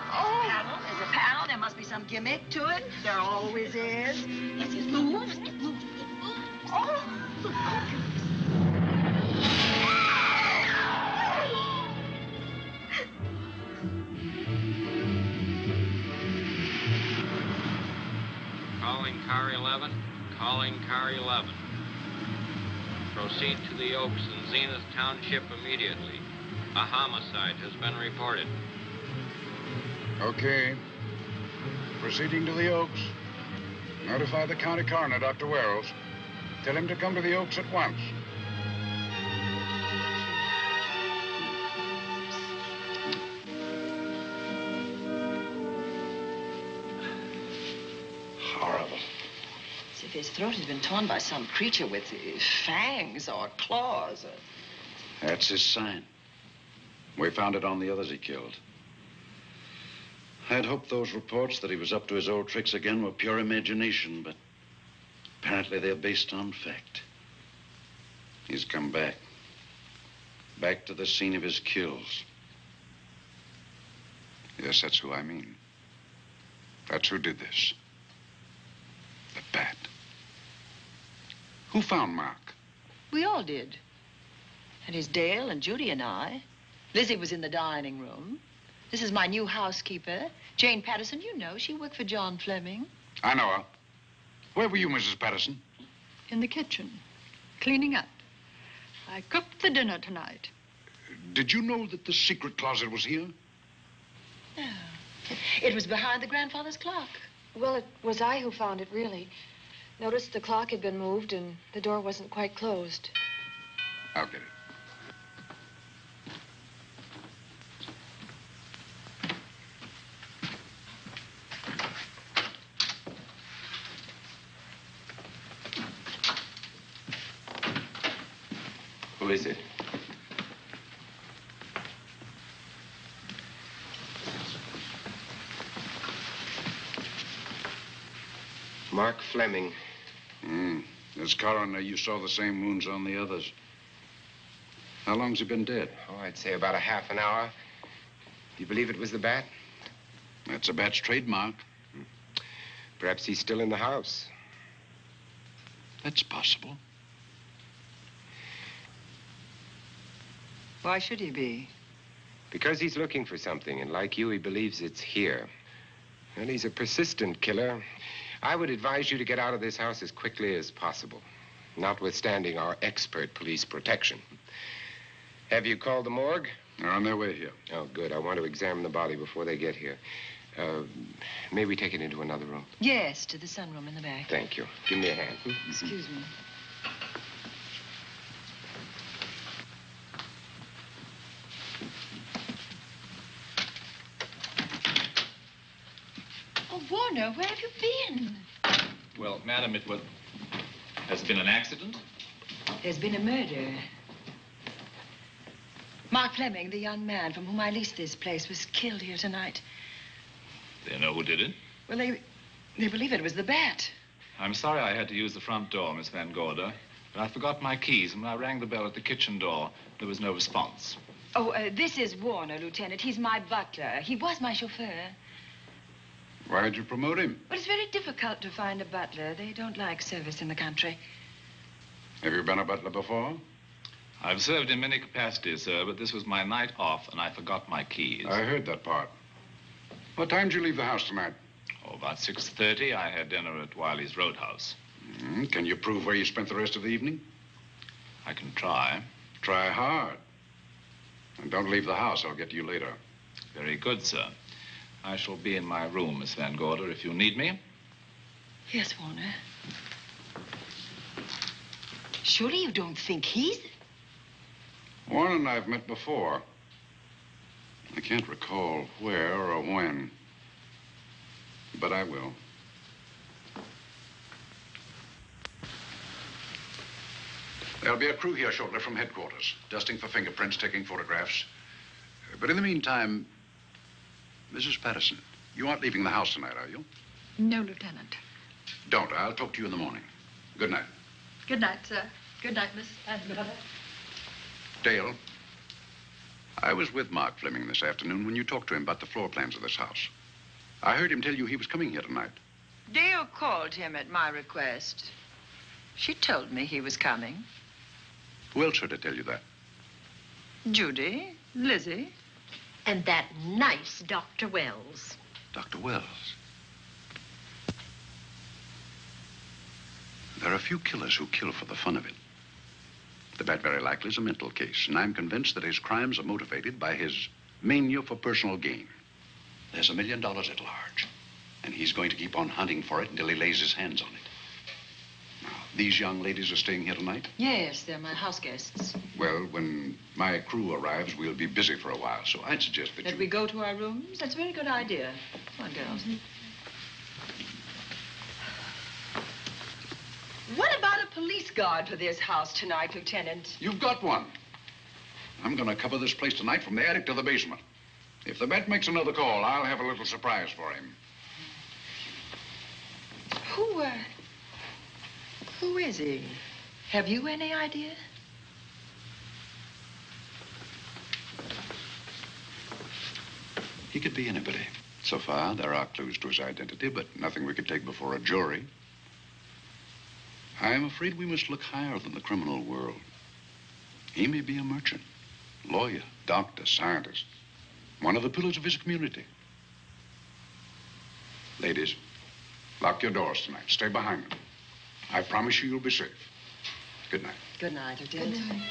There's a panel. There must be some gimmick to it. There always is.
Yes, it moves. It moves. It moves.
Oh.
Calling car 11. Calling car 11. Proceed to the Oaks in Zenith Township immediately. A homicide has been reported.
Okay. Proceeding to the Oaks. Notify the county coroner, Dr. Wells. Tell him to come to the Oaks at once. Horrible.
As if his throat has been torn by some creature with fangs or claws.
That's his sign. We found it on the others he killed. I'd hoped those reports that he was up to his old tricks again were pure imagination, but apparently they're based on fact. He's come back. Back to the scene of his kills. Yes, that's who I mean. That's who did this. The bat. Who found Mark?
We all did. And his Dale and Judy and I. Lizzie was in the dining room. This is my new housekeeper, Jane Patterson. You know, she worked for John Fleming.
I know her. Where were you, Mrs. Patterson?
In the kitchen, cleaning up. I cooked the dinner tonight.
Did you know that the secret closet was here?
No. It was behind the grandfather's clock.
Well, it was I who found it, really. Noticed the clock had been moved and the door wasn't quite closed.
I'll get it.
Who is it? Mark Fleming.
As coroner, you saw the same wounds on the others. How long's he been dead?
Oh, I'd say about a half an hour. You believe it was the bat?
That's a bat's trademark.
Perhaps he's still in the house.
That's possible.
Why should he be?
Because he's looking for something, and like you, he believes it's here. And he's a persistent killer. I would advise you to get out of this house as quickly as possible, notwithstanding our expert police protection. Have you called the morgue?
They're on their way here.
Oh, good. I want to examine the body before they get here. May we take it into another room?
Yes, to the sunroom in the back.
Thank you. Give me a hand.
Excuse me. Oh, Warner, where have you been?
Well, madam, has been an accident?
There's been a murder. Mark Fleming, the young man from whom I leased this place, was killed here tonight.
They know who did it?
Well, they believe it was the bat.
I'm sorry I had to use the front door, Miss Van Gorder, but I forgot my keys, and when I rang the bell at the kitchen door, there was no response.
Oh, this is Warner, Lieutenant. He's my butler. He was my chauffeur.
Why did you promote him?
But it's very difficult to find a butler. They don't like service in the country.
Have you been a butler before?
I've served in many capacities, sir, but this was my night off, and I forgot my keys.
I heard that part. What time did you leave the house tonight?
Oh, about 6:30. I had dinner at Wiley's Roadhouse.
Can you prove where you spent the rest of the evening?
I can try.
Try hard. And don't leave the house. I'll get to you later.
Very good, sir. I shall be in my room, Miss Van Gorder, if you need me.
Yes, Warner. Surely you don't think he's...
Warren and I've met before. I can't recall where or when. But I will. There'll be a crew here shortly from headquarters, dusting for fingerprints, taking photographs. But in the meantime, Mrs. Patterson, you aren't leaving the house tonight, are you?
No, Lieutenant.
Don't. I'll talk to you in the morning. Good night.
Good night, sir. Good night, Miss Angela.
Dale, I was with Mark Fleming this afternoon when you talked to him about the floor plans of this house. I heard him tell you he was coming here tonight.
Dale called him at my request. She told me he was coming.
Who else heard her tell you that?
Judy, Lizzie.
And that nice Dr. Wells.
Dr. Wells. There are a few killers who kill for the fun of it. The bat very likely is a mental case, and I'm convinced that his crimes are motivated by his mania for personal gain. There's $1 million at large, and he's going to keep on hunting for it until he lays his hands on it. Now, these young ladies are staying here tonight?
Yes, they're my house guests.
Well, when my crew arrives, we'll be busy for a while, so I'd suggest that
That we go to our rooms? That's a very good idea. Come on, girls. What about a police guard for this house tonight, Lieutenant?
You've got one. I'm going to cover this place tonight from the attic to the basement. If the bat makes another call, I'll have a little surprise for him.
Who is he? Have you any idea?
He could be anybody. So far, there are clues to his identity, but nothing we could take before a jury. I'm afraid we must look higher than the criminal world. He may be a merchant, lawyer, doctor, scientist, one of the pillars of his community. Ladies, lock your doors tonight. Stay behind them. I promise you you'll be safe. Good night.
Good night, Lieutenant. Good night.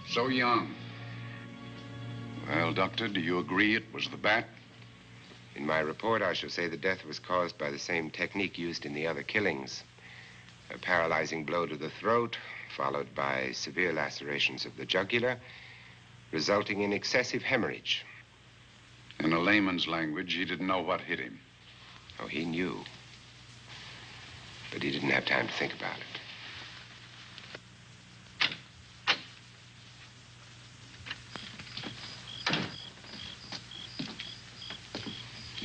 So young. Well, Doctor, do you agree it was the bat?
In my report, I shall say the death was caused by the same technique used in the other killings. A paralyzing blow to the throat, followed by severe lacerations of the jugular, resulting in excessive hemorrhage.
In a layman's language, he didn't know what hit him.
Oh, he knew. But he didn't have time to think about it.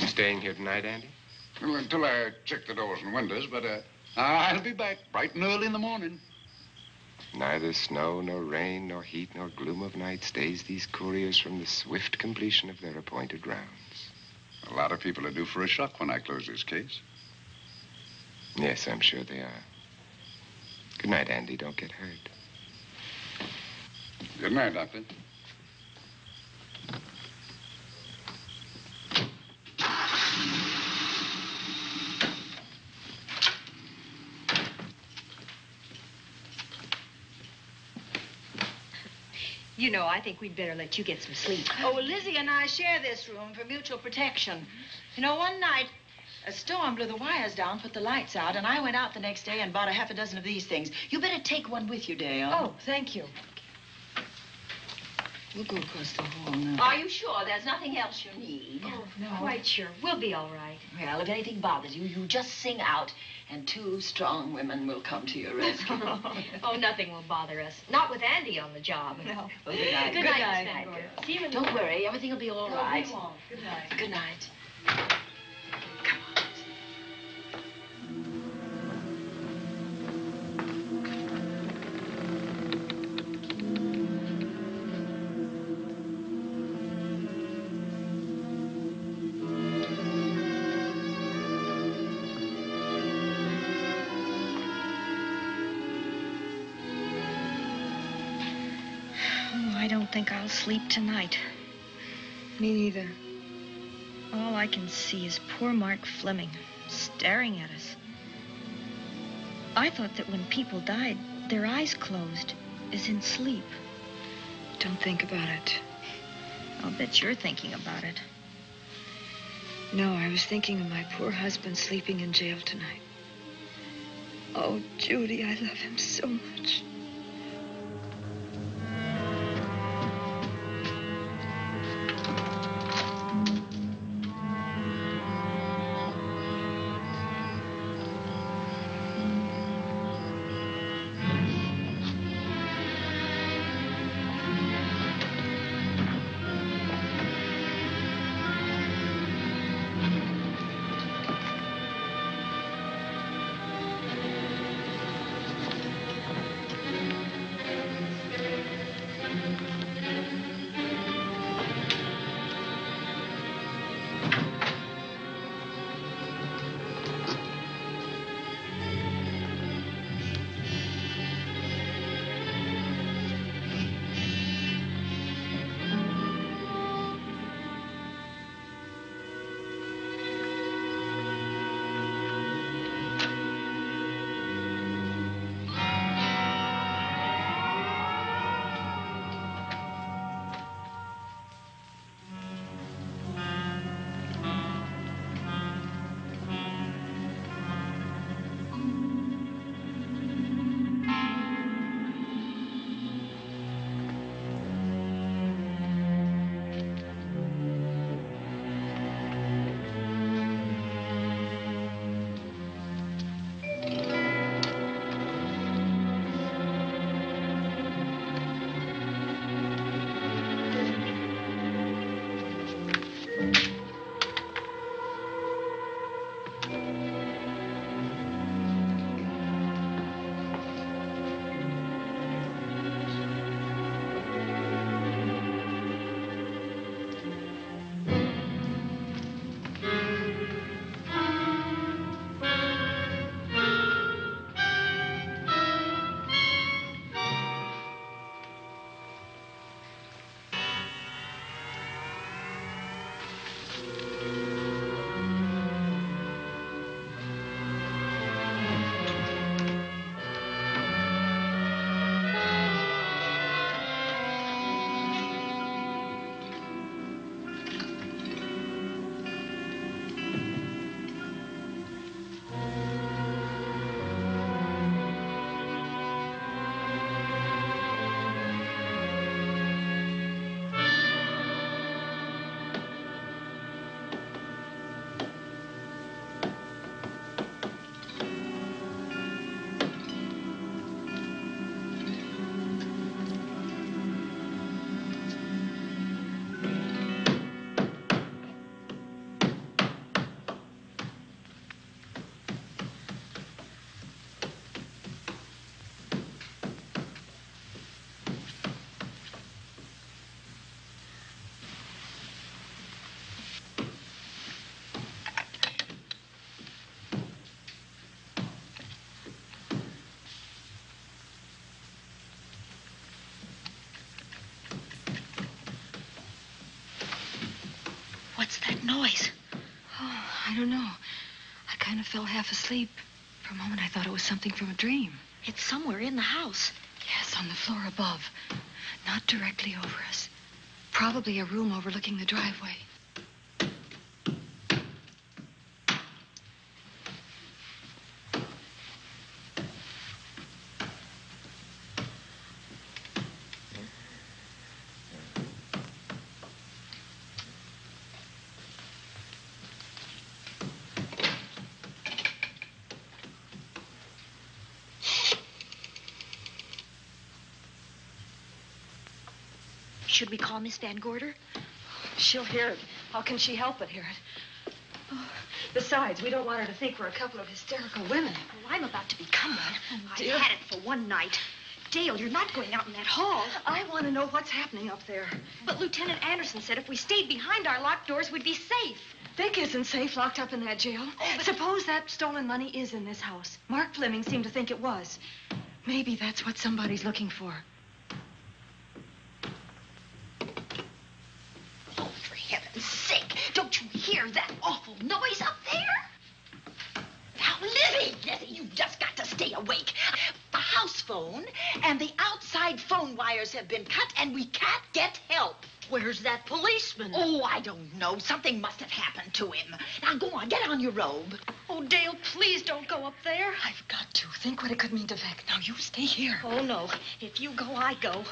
Staying here tonight, Andy?
Well, until I check the doors and windows, but I'll be back bright and early in the morning.
Neither snow, nor rain, nor heat, nor gloom of night stays these couriers from the swift completion of their appointed rounds.
A lot of people are due for a shock when I close this case.
Yes, I'm sure they are. Good night, Andy. Don't get hurt.
Good night, Doctor.
You know, I think we'd better let you get some sleep.
Oh, well, Lizzie and I share this room for mutual protection. You know, one night, a storm blew the wires down, put the lights out, and I went out the next day and bought a half a dozen of these things. You better take one with you, Dale.
Oh, thank you.
We'll go across the hall now.
Are you sure there's nothing else you need?
Oh, no.
Quite sure. We'll be all right.
Well, if anything bothers you, you just sing out, and 2 strong women will come to your rescue.
Oh, nothing will bother us. Not with Andy on the job.
No. Well, good night.
Good night, Miss Van.
See you in Don't worry, everything will be all right. We won't. Good night. Good night.
I don't think I'll sleep tonight.
Me neither.
All I can see is poor Mark Fleming staring at us. I thought that when people died, their eyes closed, as in sleep.
Don't think about it.
I'll bet you're thinking about it.
No, I was thinking of my poor husband sleeping in jail tonight. Oh, Judy, I love him so much.
What's that noise?
Oh, I don't know. I kind of fell half asleep. For a moment, I thought it was something from a dream.
It's somewhere in the house.
Yes, on the floor above. Not directly over us. Probably a room overlooking the driveway.
Should we call Miss Van Gorder?
She'll hear it. How can she help but hear it? Oh, besides, we don't want her to think we're a couple of hysterical women.
Oh, I'm about to become one.
dear.
I've had it for one night. Dale, you're not going out in that hall.
I want to know what's happening up there.
But Lieutenant Anderson said if we stayed behind our locked doors, we'd be safe.
Vic isn't safe locked up in that jail.
Oh, but...
Suppose that stolen money is in this house. Mark Fleming seemed to think it was. Maybe that's what somebody's looking for.
wires have been cut, and we can't get help.
Where's that policeman?
Oh, I don't know. Something must have happened to him. Now, go on. Get on your robe.
Oh, Dale, please don't go up there.
I've got to. Think what it could mean to Vic. Now, you stay here.
Oh, no. If you go, I go.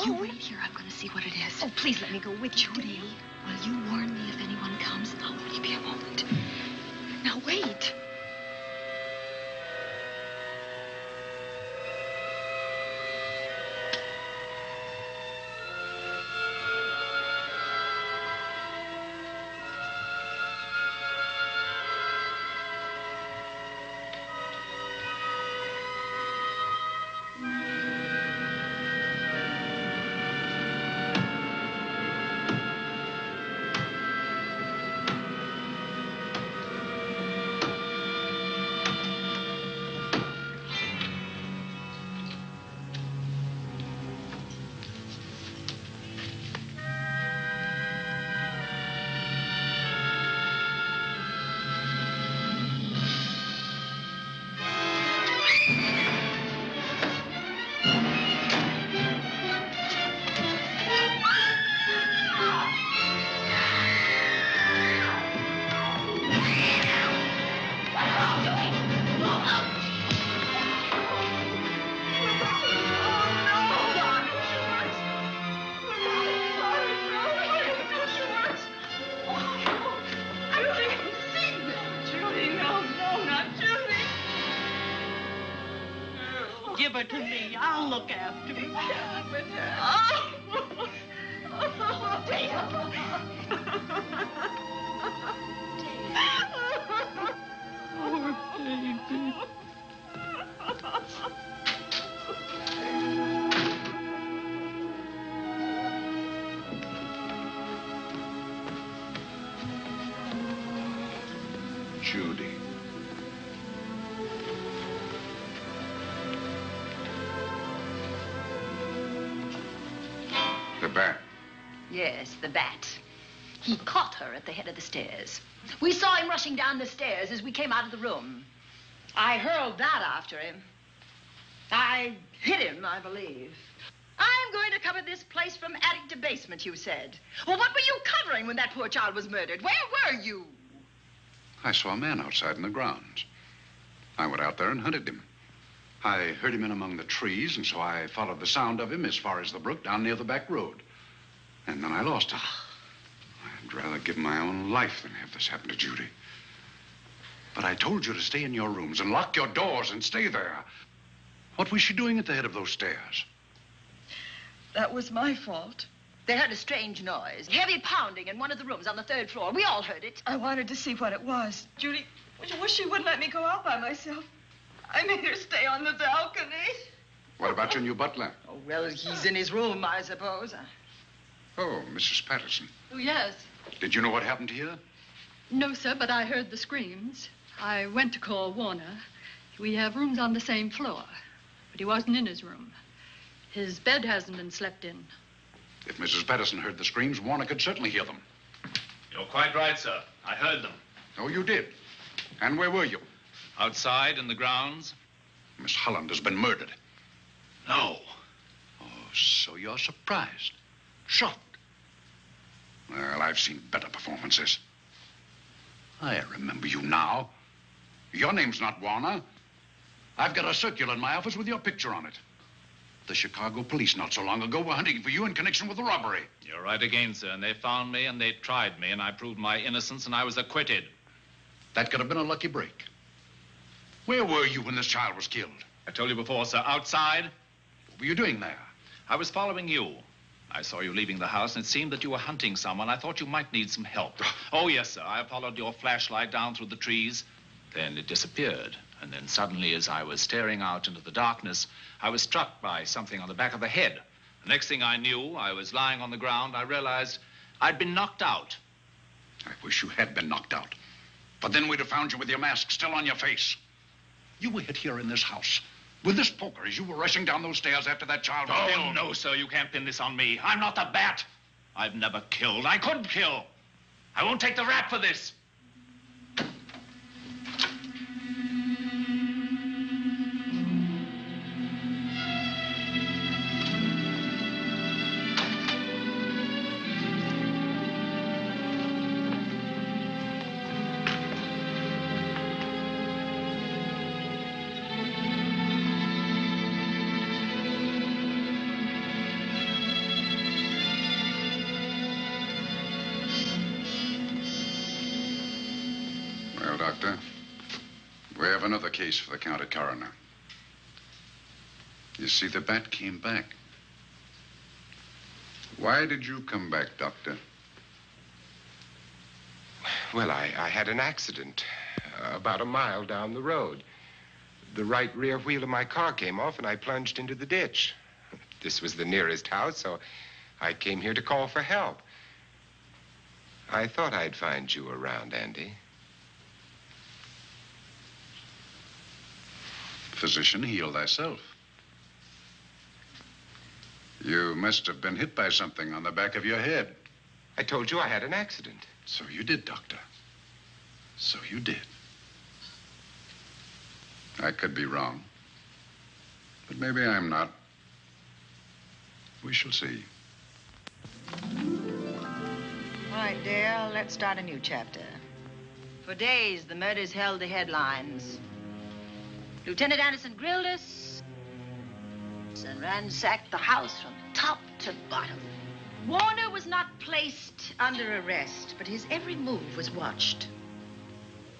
You wait here. I'm going to see what it is.
Oh, please let me go with you.
Judy, will you warn me if anyone comes? I'll only be a moment. Now, wait.
Give her to me. I'll look after her. Oh, Dale. Poor baby.
Judy. The bat.
Yes, the bat. He caught her at the head of the stairs. We saw him rushing down the stairs as we came out of the room. I hurled that after him. I hit him, I believe. I'm going to cover this place from attic to basement, you said. Well, what were you covering when that poor child was murdered? Where were you?
I saw a man outside in the grounds. I went out there and hunted him. I heard him in among the trees, and so I followed the sound of him as far as the brook down near the back road. And then I lost him. I'd rather give my own life than have this happen to Judy. But I told you to stay in your rooms and lock your doors and stay there. What was she doing at the head of those stairs?
That was my fault.
They heard a strange noise. Heavy pounding in one of the rooms on the 3rd floor. We all heard it.
I wanted to see what it was. Judy, I wish she wouldn't let me go out by myself. I made her stay on the balcony.
What about your new butler?
Oh, well, he's in his room, I suppose.
Oh, Mrs. Patterson.
Oh, yes.
Did you know what happened here?
No, sir, but I heard the screams. I went to call Warner. We have rooms on the same floor, but he wasn't in his room. His bed hasn't been slept in.
If Mrs. Patterson heard the screams, Warner could certainly hear them.
You're quite right, sir. I heard them.
Oh, you did? And where were you?
Outside in the grounds.
Miss Holland has been murdered. No. Oh, so you're surprised. Shocked. Well, I've seen better performances. I remember you now. Your name's not Warner. I've got a circular in my office with your picture on it. The Chicago police not so long ago were hunting for you in connection with the robbery.
You're right again, sir. And they found me and they tried me and I proved my innocence and I was acquitted.
That could have been a lucky break. Where were you when this child was killed?
I told you before, sir. Outside.
What were you doing there?
I was following you. I saw you leaving the house and it seemed that you were hunting someone. I thought you might need some help. Oh, yes, sir. I followed your flashlight down through the trees. Then it disappeared. And then suddenly, as I was staring out into the darkness, I was struck by something on the back of the head. The next thing I knew, I was lying on the ground. I realized I'd been knocked out.
I wish you had been knocked out. But then we'd have found you with your mask still on your face. You were hid here in this house with this poker as you were rushing down those stairs after that child was killed.
Oh, no, sir, you can't pin this on me. I'm not the bat. I've never killed. I couldn't kill. I won't take the rap for this.
Doctor, we have another case for the county coroner. You see, the bat came back. Why did you come back, Doctor?
Well, I had an accident about a mile down the road. The right rear wheel of my car came off, and I plunged into the ditch. This was the nearest house, so I came here to call for help. I thought I'd find you around, Andy.
Physician, heal thyself. You must have been hit by something on the back of your head.
I told you I had an accident.
So you did, Doctor. So you did. I could be wrong. But maybe I'm not. We shall see.
All right, Dale, let's start a new chapter. For days, the murders held the headlines. Lieutenant Anderson grilled us and ransacked the house from top to bottom. Warner was not placed under arrest, but his every move was watched.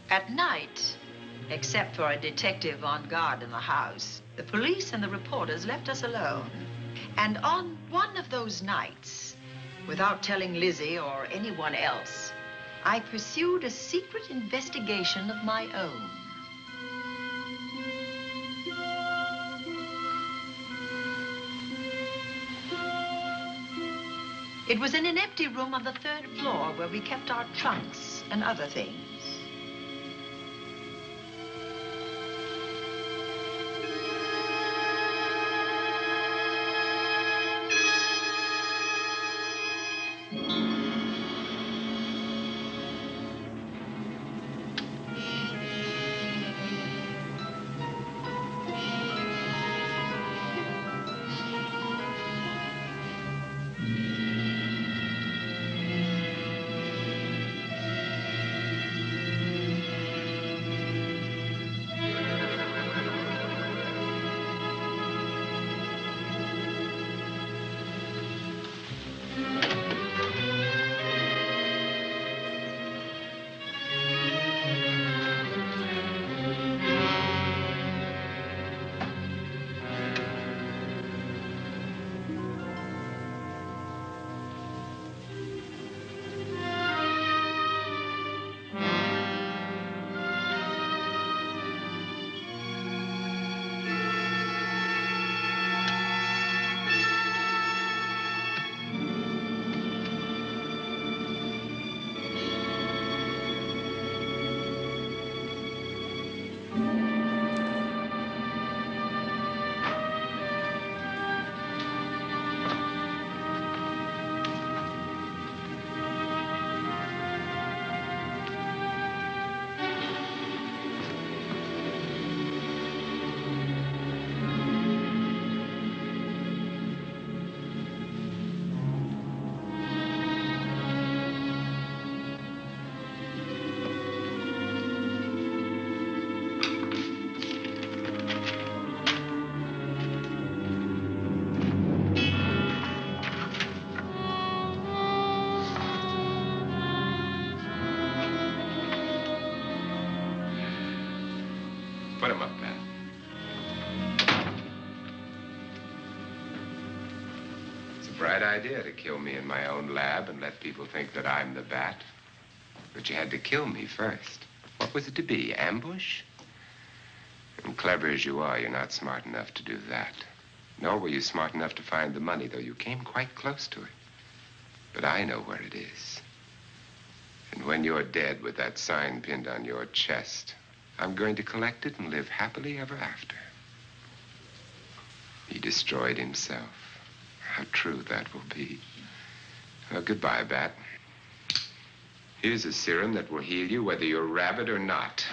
At night, except for a detective on guard in the house, the police and the reporters left us alone. And on one of those nights, without telling Lizzie or anyone else, I pursued a secret investigation of my own. It was in an empty room on the 3rd floor where we kept our trunks and other things.
Put him up, Pat. It's a bright idea to kill me in my own lab and let people think that I'm the bat. But you had to kill me first. What was it to be, ambush? And clever as you are, you're not smart enough to do that. Nor were you smart enough to find the money, though you came quite close to it. But I know where it is. And when you're dead with that sign pinned on your chest, I'm going to collect it and live happily ever after. He destroyed himself. How true that will be. Well, goodbye, Bat. Here's a serum that will heal you whether you're rabid or not.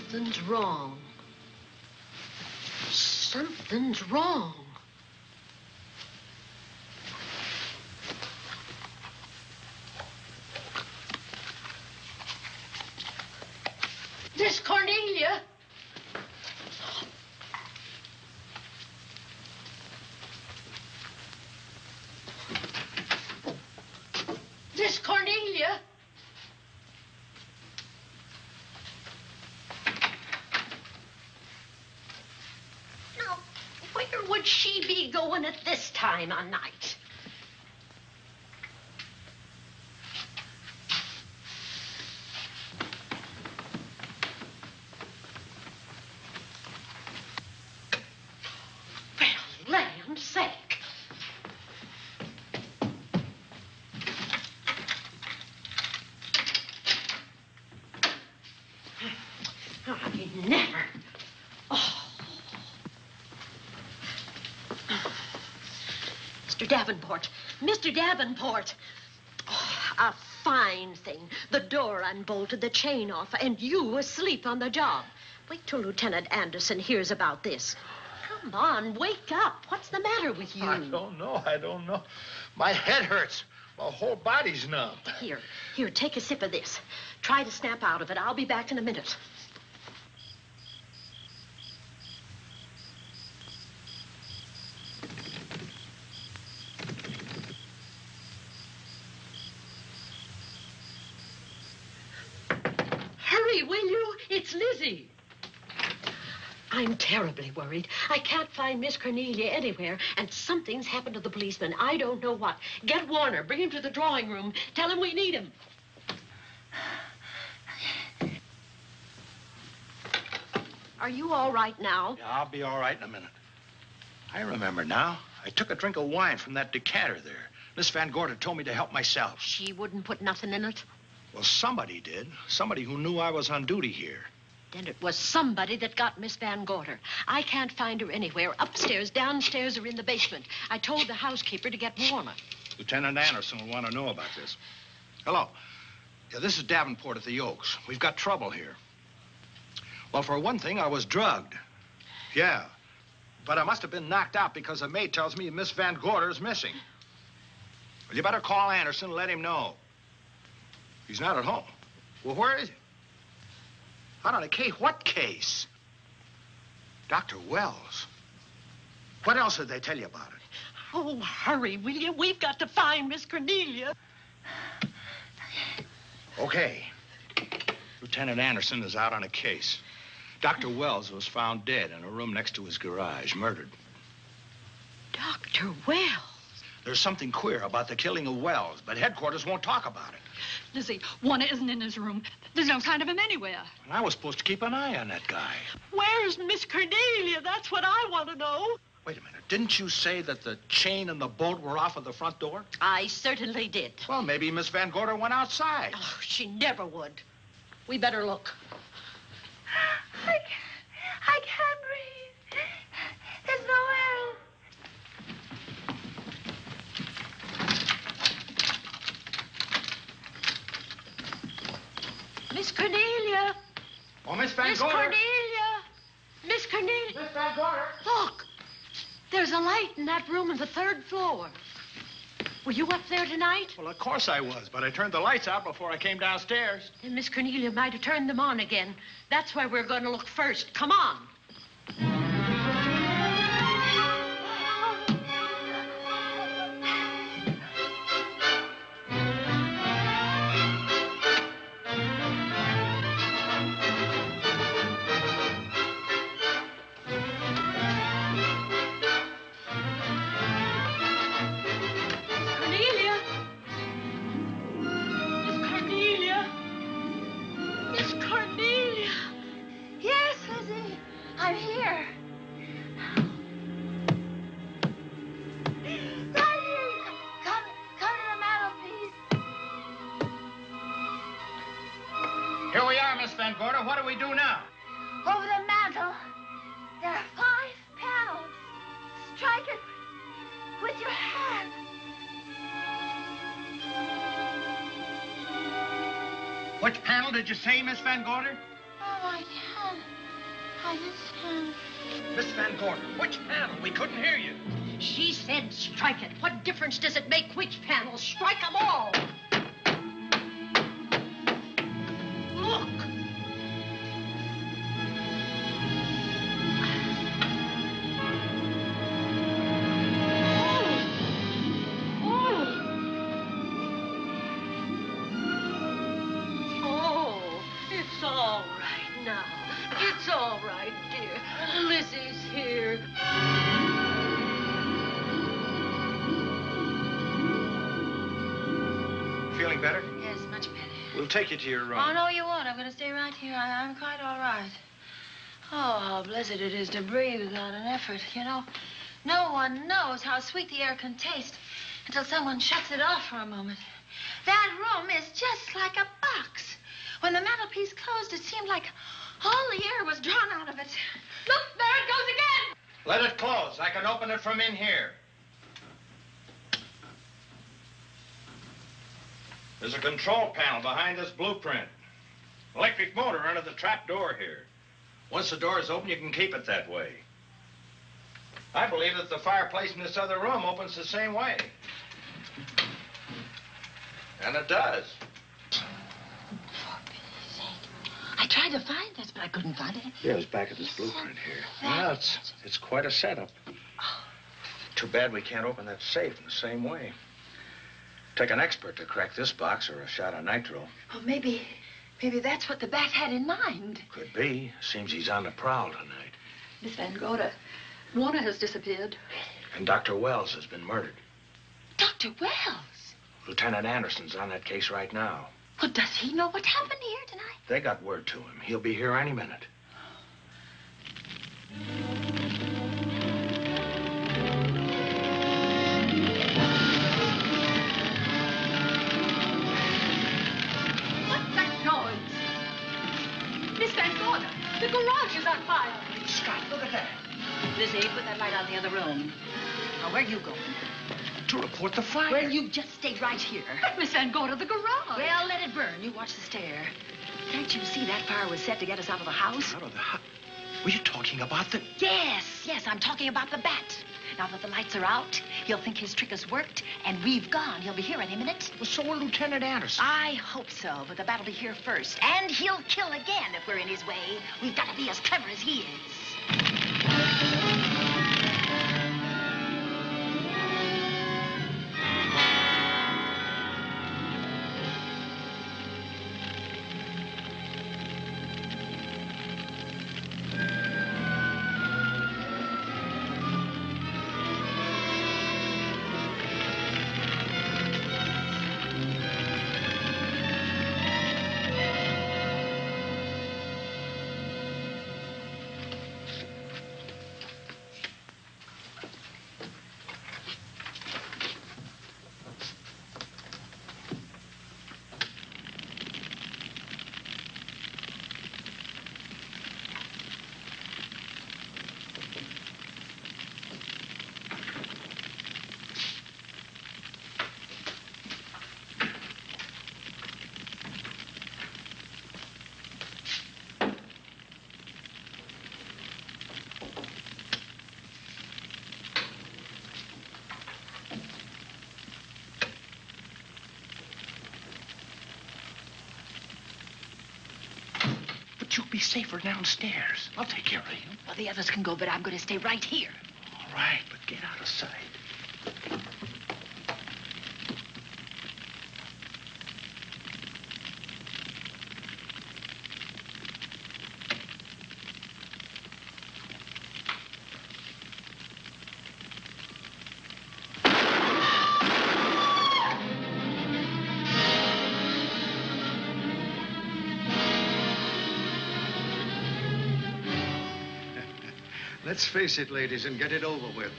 Something's wrong. Something's wrong. Miss Cornelia! Miss Cornelia! Now, where would she be going at this time of night? Well, land's sake. I never. Oh. Mr. Davenport. Mr. Davenport. Oh, a fine thing. The door unbolted, the chain off, and you asleep on the job. Wait till Lieutenant Anderson hears about this. Come on, wake up. What's the matter with you?
I don't know. My head hurts. My whole body's numb.
Here, take a sip of this. Try to snap out of it. I'll be back in a minute. Hurry, will you? It's Lizzie. I'm terribly worried. I can't find Miss Cornelia anywhere, and something's happened to the policeman. I don't know what. Get Warner. Bring him to the drawing room. Tell him we need him. Are you all right now?
Yeah, I'll be all right in a minute. I remember now. I took a drink of wine from that decanter there. Miss Van Gorder told me to help myself.
She wouldn't put nothing in it?
Well, somebody did. Somebody who knew I was on duty here.
Then it was somebody that got Miss Van Gorder. I can't find her anywhere. Upstairs, downstairs, or in the basement. I told the housekeeper to get Warner.
Lieutenant Anderson will want to know about this. Hello. Yeah, this is Davenport at the Oaks. We've got trouble here. Well, for one thing, I was drugged. Yeah. But I must have been knocked out because the maid tells me Miss Van Gorder is missing. Well, you better call Anderson and let him know. He's not at home. Well, where is he? Out on a case? What case? Dr. Wells. What else did they tell you about it?
Oh, hurry, will you? We've got to find Miss Cornelia.
Okay. Lieutenant Anderson is out on a case. Dr. Wells was found dead in a room next to his garage, murdered.
Dr. Wells?
There's something queer about the killing of Wells, but headquarters won't talk about it.
Lizzie, Warner isn't in his room. There's no sign of him anywhere.
And I was supposed to keep an eye on that guy.
Where's Miss Cornelia? That's what I want to know.
Wait a minute. Didn't you say that the chain and the bolt were off of the front door?
I certainly did.
Well, maybe Miss Van Gorder went outside.
Oh, she never would. We better look.
I can't breathe. There's no air.
Miss Cornelia.
Oh, Miss Van
Miss
Gorder.
Cornelia. Miss Cornelia.
Miss Van Gorder.
Look. There's a light in that room on the 3rd floor. Were you up there tonight?
Well, of course I was, but I turned the lights out before I came downstairs.
And Miss Cornelia might have turned them on again. That's where we're going to look first. Come on.
Here we are, Miss Van Gorder. What do we do now?
Over the mantel, there are 5 panels. Strike it with your hand.
Which panel did you say, Miss Van Gorder?
Oh, I can't. I just can't.
Miss Van Gorder, which panel? We couldn't hear you.
She said strike it. What difference does it make which panel? Strike them all. Look. Oh, it's all right now. It's all right, dear. Lizzie's here.
Feeling better?
Yes, much better.
We'll take you to your room.
Oh, no, you won't. I'm going to stay right here. I'm quite all right. Oh, how blessed it is to breathe without an effort. You know, no one knows how sweet the air can taste until someone shuts it off for a moment. That room is just like a box. When the mantelpiece closed, it seemed like all the air was drawn out of it. Look, there it goes again.
Let it close. I can open it from in here. There's a control panel behind this blueprint. Electric motor under the trap door here. Once the door is open, you can keep it that way. I believe that the fireplace in this other room opens the same way. And it does.
I tried to find this, but I couldn't find it.
Yeah, it's back of this blueprint here. Well, it's quite a setup. Too bad we can't open that safe in the same way. Take an expert to crack this box or a shot of nitro.
Oh, maybe that's what the bat had in mind.
Could be. Seems he's on the prowl tonight.
Miss Van Gorder, Warner has disappeared.
And Dr. Wells has been murdered.
Dr. Wells?
Lieutenant Anderson's on that case right now.
Well, does he know what happened here tonight?
They got word to him. He'll be here any minute.
What's that noise? Miss Van Gorder, the garage is on fire.
Scott, look at that.
Lizzie, put that light out in the other room. Now, where are you going?
To report the fire.
Well, you just stay right here.
But Miss Van Gorder, the garage.
Well, let it burn. You watch the stair. Can't you see that fire was set to get us out of the house?
Out of the house? Were you talking about the...
Yes, I'm talking about the bat. Now that the lights are out, he'll think his trick has worked, and we've gone. He'll be here any minute.
Well, so will Lieutenant Anderson.
I hope so, but the bat will be here first. And he'll kill again if we're in his way. We've got to be as clever as he is.
But you'll be safer downstairs. I'll take care of you.
Well, the others can go, but I'm going to stay right here.
All right, but get out of sight.
Let's face it, ladies, and get it over with.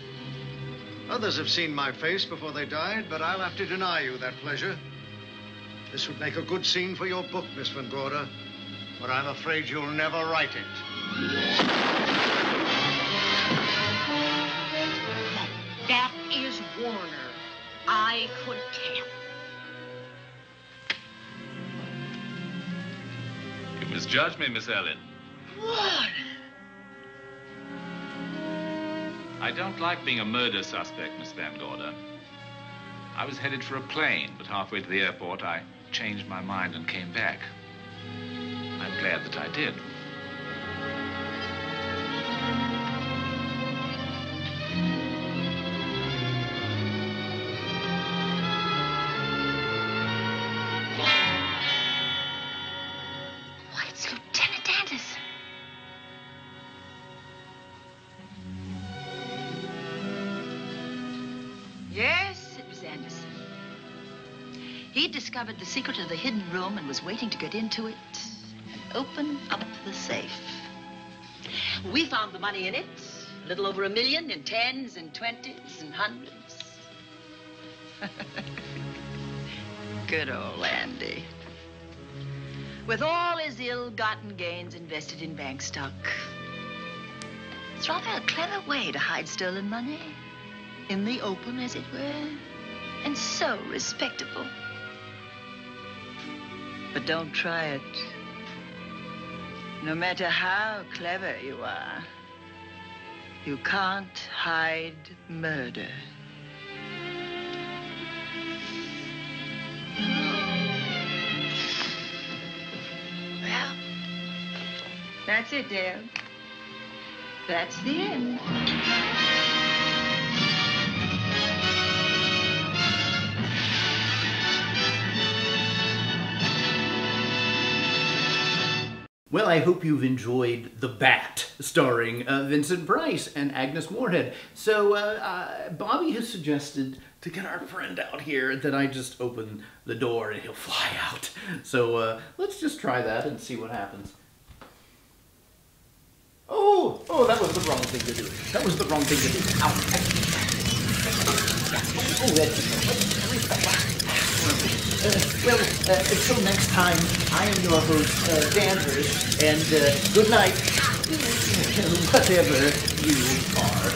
Others have seen my face before they died, but I'll have to deny you that pleasure. This would make a good scene for your book, Miss Van Gorder, but I'm afraid you'll never write it.
That is Warner. I could tell.
You misjudged me, Miss Ellen.
Warner!
I don't like being a murder suspect, Miss Van Gorder. I was headed for a plane, but halfway to the airport, I changed my mind and came back. I'm glad that I did.
Why, it's Lieutenant Danvers. Yes, it was Anderson. He'd discovered the secret of the hidden room and was waiting to get into it and open up the safe. We found the money in it, a little over $1 million in 10s and 20s and 100s. Good old Andy. With all his ill-gotten gains invested in bank stock. It's rather a clever way to hide stolen money. In the open, as it were, and so respectable. But don't try it. No matter how clever you are, you can't hide murder. Well, that's it, Dale. That's the end.
Well, I hope you've enjoyed The Bat, starring Vincent Price and Agnes Moorehead. So, Bobby has suggested to get our friend out here that I just open the door and he'll fly out. So, let's just try that and see what happens. Oh, that was the wrong thing to do. That was the wrong thing to do. Ow. Oh, well, until next time, I am your host, Danvers, and good night, whatever you are.